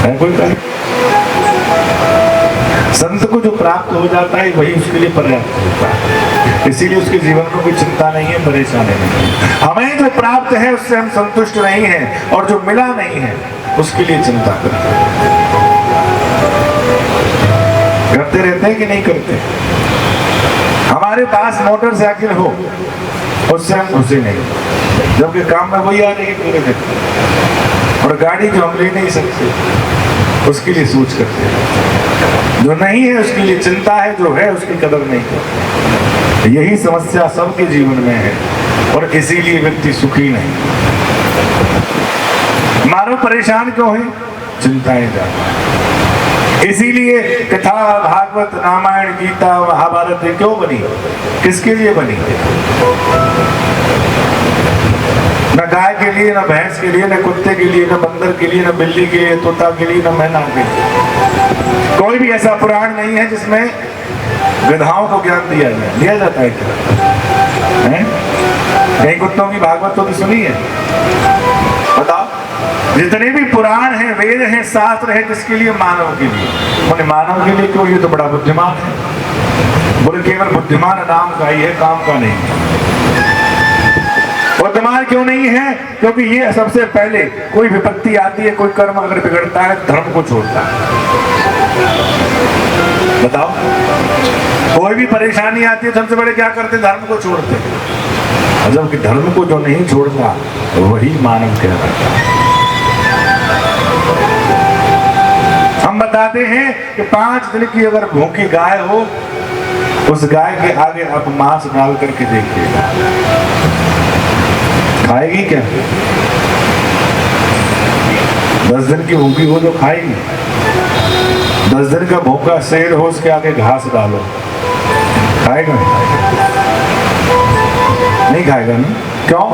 है कोई कारण? संत को जो प्राप्त हो जाता है वही उसके लिए पर्याप्त होता है, इसीलिए उसके जीवन में कोई चिंता नहीं है, परेशानी नहीं है। हमें जो प्राप्त है उससे हम संतुष्ट नहीं हैं, और जो मिला नहीं है उसके लिए चिंता करते हैं। करते रहते हैं कि नहीं करते? हमारे पास मोटरसाइकिल हो उससे हम खुशी नहीं, जबकि काम में वही आ रही है पूरे दिन, और गाड़ी जो हम ले नहीं सकते उसके लिए सोच करते हैं। जो नहीं है उसके लिए चिंता है, जो है उसकी कदर नहीं करते। यही समस्या सबके जीवन में है, और इसीलिए व्यक्ति सुखी नहीं। मानव परेशान क्यों है? चिंताएं ज्यादा। इसीलिए कथा, भागवत, रामायण, गीता, महाभारत क्यों बनी? किसके लिए बनी? न गाय के लिए, न भैंस के लिए, न कुत्ते के लिए, न बंदर के लिए, न बिल्ली के लिए, तोता के लिए, न मैना के लिए। कोई भी ऐसा पुराण नहीं है जिसमें गधाओं को ज्ञान दिया जाए। दिया जाता है क्या? कहीं कुत्तों की भागवत तो सुनी है? बताओ। जितने भी पुराण हैं, वेद हैं, शास्त्र है, किसके लिए? मानव के लिए। बोले मानव के लिए क्यों? ये तो बड़ा बुद्धिमान है। बोले केवल बुद्धिमान नाम का ही है, काम का नहीं। बुद्धिमान क्यों नहीं है? क्योंकि ये सबसे पहले कोई विपत्ति आती है, कोई कर्म अगर बिगड़ता है, धर्म को छोड़ता है। बताओ, कोई भी परेशानी आती है सबसे पहले क्या करते? धर्म को छोड़ते। जबकि धर्म को जो नहीं छोड़ता वही मानव कहलाता है। हम बताते हैं कि 5 दिन की अगर भूखी गाय हो, उस गाय के आगे आप मांस डाल करके देखिएगा, खाएगी क्या? 10 दिन की भूखी हो तो खाएगी। 10 दिन का भूखा शेर हो, उसके आगे घास डालो, खाएगा? नहीं खाएगा ना। क्यों?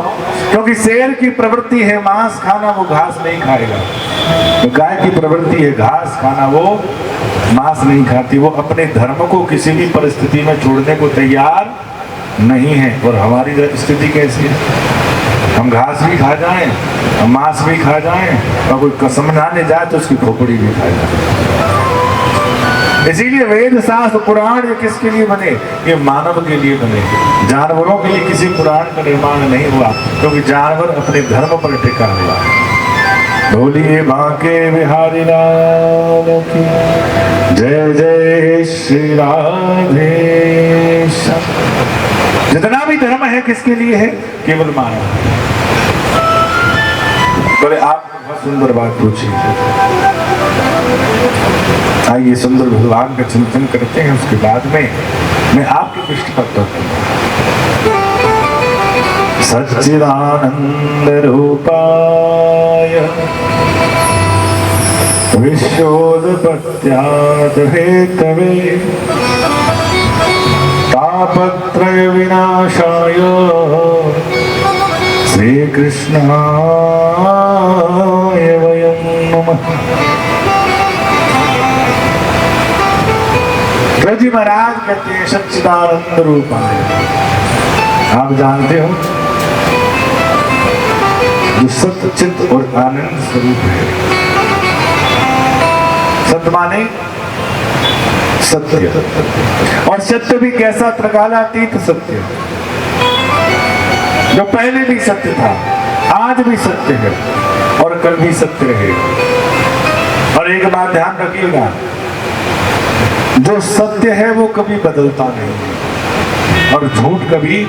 क्योंकि शेर की प्रवृत्ति है मांस खाना, वो घास नहीं खाएगा। तो गाय की प्रवृत्ति है घास खाना, वो मांस नहीं खाती। वो अपने धर्म को किसी भी परिस्थिति में छोड़ने को तैयार नहीं है। और हमारी स्थिति कैसी है? हम घास भी खा जाएं, हम मांस भी खा जाएं, और कोई कसम खाने जाए तो उसकी खोपड़ी भी खा जाए। इसीलिए वेद शास्त्र पुराण ये किसके लिए बने? ये मानव के लिए बने। जानवरों के लिए किसी पुराण का निर्माण नहीं हुआ, क्योंकि जानवर अपने धर्म पर टिका हुआ है। बोलिए बांके बिहारी लाल की जय जय श्री राधे। जितना भी धर्म है किसके लिए है? केवल मानव। बोले आप बहुत सुंदर बात पूछी। आइए सुंदर भगवान का चिंतन करते हैं, उसके बाद में मैं आपके पृष्ठ पर सच्चिदानंद रूपाय विश्वोत्पत्त्याद हेतवे तापत्रय विनाशाय श्री कृष्णाय वयं नमः। जी महाराज कहते हैं सच्चिदानंद रूपाय। आप जानते हो जो सत्य चित्त और आनंद स्वरूप है। सत्य माने सत्य, और सत्य भी कैसा? त्रिकालातीत सत्य, जो पहले भी सत्य था, आज भी सत्य है और कल भी सत्य रहेगा। और एक बात ध्यान रखिएगा, जो सत्य है वो कभी बदलता नहीं, और झूठ कभी।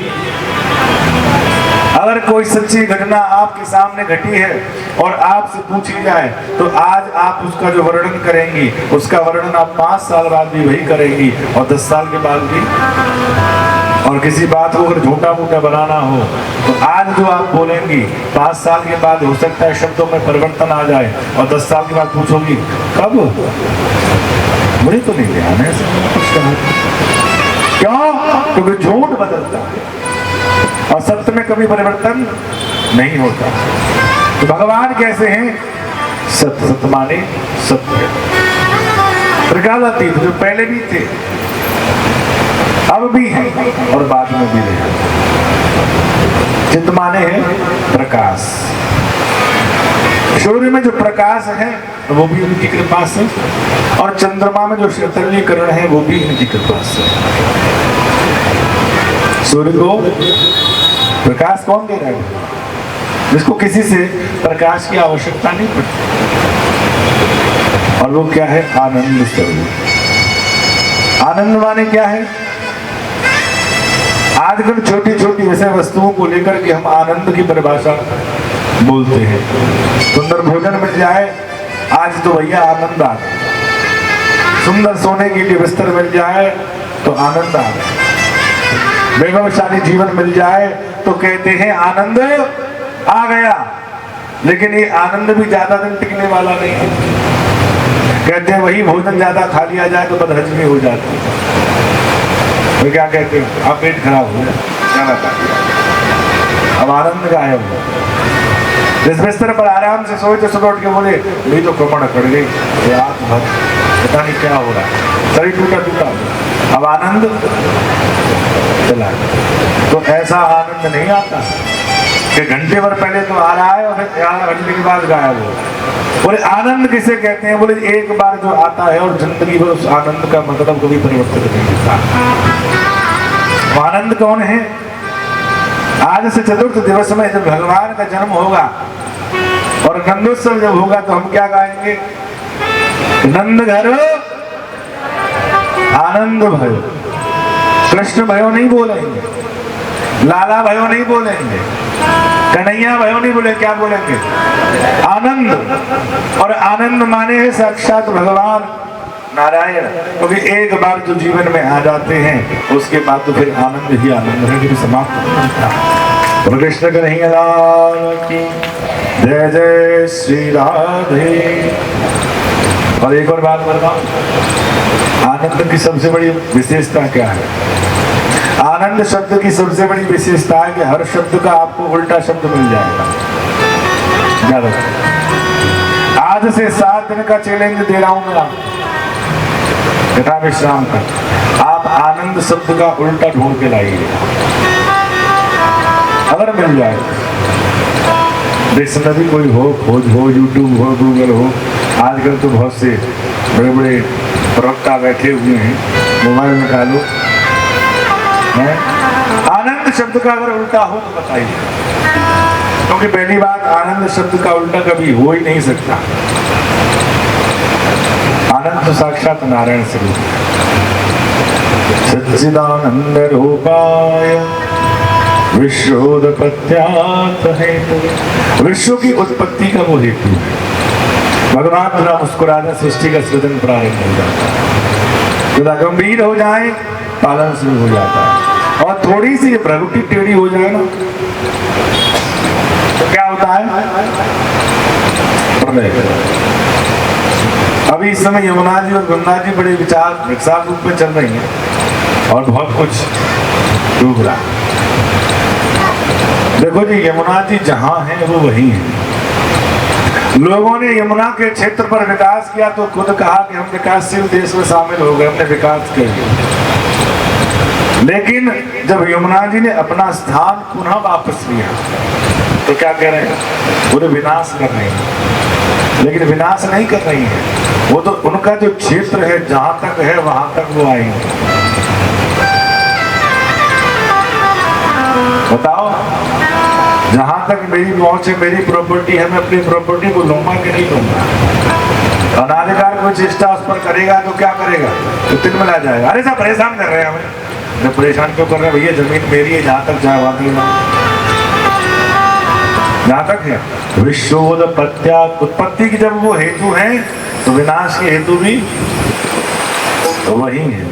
अगर कोई सच्ची घटना आपके सामने घटी है और आपसे पूछी जाए तो आज आप उसका जो वर्णन करेंगी, उसका वर्णन आप 5 साल बाद भी वही करेंगी और 10 साल के बाद भी। और किसी बात को अगर झूठा मूठा बनाना हो तो आज जो आप बोलेंगी 5 साल के बाद हो सकता है शब्दों में परिवर्तन आ जाए, और 10 साल के बाद पूछोगी कब? मुझे तो नहीं ध्यान है। क्यों? क्योंकि झूठ बदलता है और सत्य में कभी परिवर्तन नहीं होता। तो भगवान कैसे हैं? सत्य। सत्य माने सत्य, त्रिकालातीत, जो पहले भी थे, अब भी हैं और बाद में भी रहेंगे। चित्त माने है प्रकाश। सूर्य में जो प्रकाश है वो भी उनकी कृपा से, और चंद्रमा में जो शीतलीकरण है वो भी उनकी कृपा से। सूर्य को प्रकाश कौन दे रहा है? जिसको किसी से प्रकाश की आवश्यकता नहीं पड़ती, और वो क्या है? आनंद स्वरूप। आनंद माने क्या है? आजकल छोटी छोटी विषय वस्तुओं को लेकर के हम आनंद की परिभाषा बोलते हैं। सुंदर भोजन मिल जाए आज तो भैया आनंद आ गया, सुंदर सोने के लिए बिस्तर मिल जाए तो आनंद आ गया, वैभवशाली जीवन मिल जाए तो कहते हैं आनंद आ गया। लेकिन ये आनंद भी ज्यादा दिन टिकने वाला नहीं है। कहते हैं वही भोजन ज्यादा खा लिया जाए तो बदहजमी हो जाती है। तो क्या कहते हैं? आप पेट खराब हो जाए, क्या बता, अब आनंद गायब हो। जिस बिस्तर पर आराम से सोए तो सुबह उठ के बोले मेरी तो कमर अकड़ गई, रात भर पता नहीं क्या हो रहा है, शरीर टूटा टूटा, अब आनंद चला। तो ऐसा आनंद नहीं आता कि घंटे भर पहले तो आ रहा है और फिर आधा घंटे के बाद गायब हो। बोले आनंद किसे कहते हैं? बोले एक बार जो आता है और जिंदगी भर उस आनंद का मतलब कभी परिवर्तन नहीं होता। आनंद कौन है? आज से चतुर्थ दिवस में जब भगवान का जन्म होगा और नंदोत्सव जब होगा तो हम क्या गाएंगे? नंद घर आनंद भयो, कृष्ण भयो नहीं बोलेंगे। लाला भयो नहीं बोलेंगे, कन्हैया भयो नहीं बोले, क्या बोलेंगे? आनंद। और आनंद माने है साक्षात भगवान नारायण, क्योंकि एक बार जो जीवन में आ जाते हैं उसके बाद तो फिर आनंद ही आनंद है, कि समाप्त नहीं होता। और कृष्ण कन्हैया लाल की जय जय श्री राधे। और एक और बात बताओ, आनंद की सबसे बड़ी विशेषता क्या है? आनंद शब्द की सबसे बड़ी विशेषता है कि हर शब्द का आपको उल्टा शब्द मिल जाएगा। आज से 7 दिन का चैलेंज दे रहा हूं मैं आपको, कथा विश्राम का। आप आनंद शब्द का उल्टा ढूंढ के लाइए, अगर मिल जाए। देश में भी कोई हो, खोज हो, यूट्यूब हो, गूगल हो, आजकल तो बहुत से बड़े बड़े प्रवक्ता बैठे हुए हैं, मोबाइल निकालो। आनंद शब्द का अगर उल्टा हो तो बताइए, क्योंकि पहली बात, आनंद शब्द का उल्टा कभी हो ही नहीं सकता। आनंद तो साक्षात नारायण स्वरूप, सच्चिदानंद रूपाय विश्वोत्पत्त्यात् हेतु। विश्व की उत्पत्ति का वो हेतु है। भगवान थोड़ा मुस्कुराने सृष्टि का सृजन प्रारंभ हो जाता है, थोड़ा गंभीर हो जाए पालन शुरू हो जाता है, और थोड़ी सी प्रवृत्ति टेढ़ी हो जाए ना तो क्या होता है? अभी इस समय यमुना जी और गंगा जी बड़े विकसाल रूप में चल रही हैं और बहुत कुछ डूब रहा है। देखो जी, यमुना जी जहां है वो वही है। लोगों ने यमुना के क्षेत्र पर विकास किया तो खुद कहा कि हम विकासशील देश में शामिल हो गए, हमने विकास कर लिया। लेकिन जब यमुना जी ने अपना स्थान पुनः वापस लिया तो क्या कह रहे हैं? वो तो विनाश कर रहे हैं, लेकिन विनाश नहीं कर रही है। वो तो उनका जो क्षेत्र है जहां तक है वहां तक वो आएंगे। बताओ, जहां तक मेरी पहुंच है, मेरी प्रॉपर्टी है, मैं अपनी प्रॉपर्टी को लूंगा कि नहीं लूंगा? अनाधिकार कोई चेष्टा उस पर करेगा तो क्या करेगा? तो तिल मिला जाएगा। अरे सब परेशान कर रहे हैं हमें। जब परेशान क्यों कर रहे हैं? भैया जमीन मेरी है, जहां तक जाए वहां तक, जहां तक है। विश्वोत्पत्त्यात्, उत्पत्ति की जब वो हेतु है तो विनाश के हेतु भी तो वही है।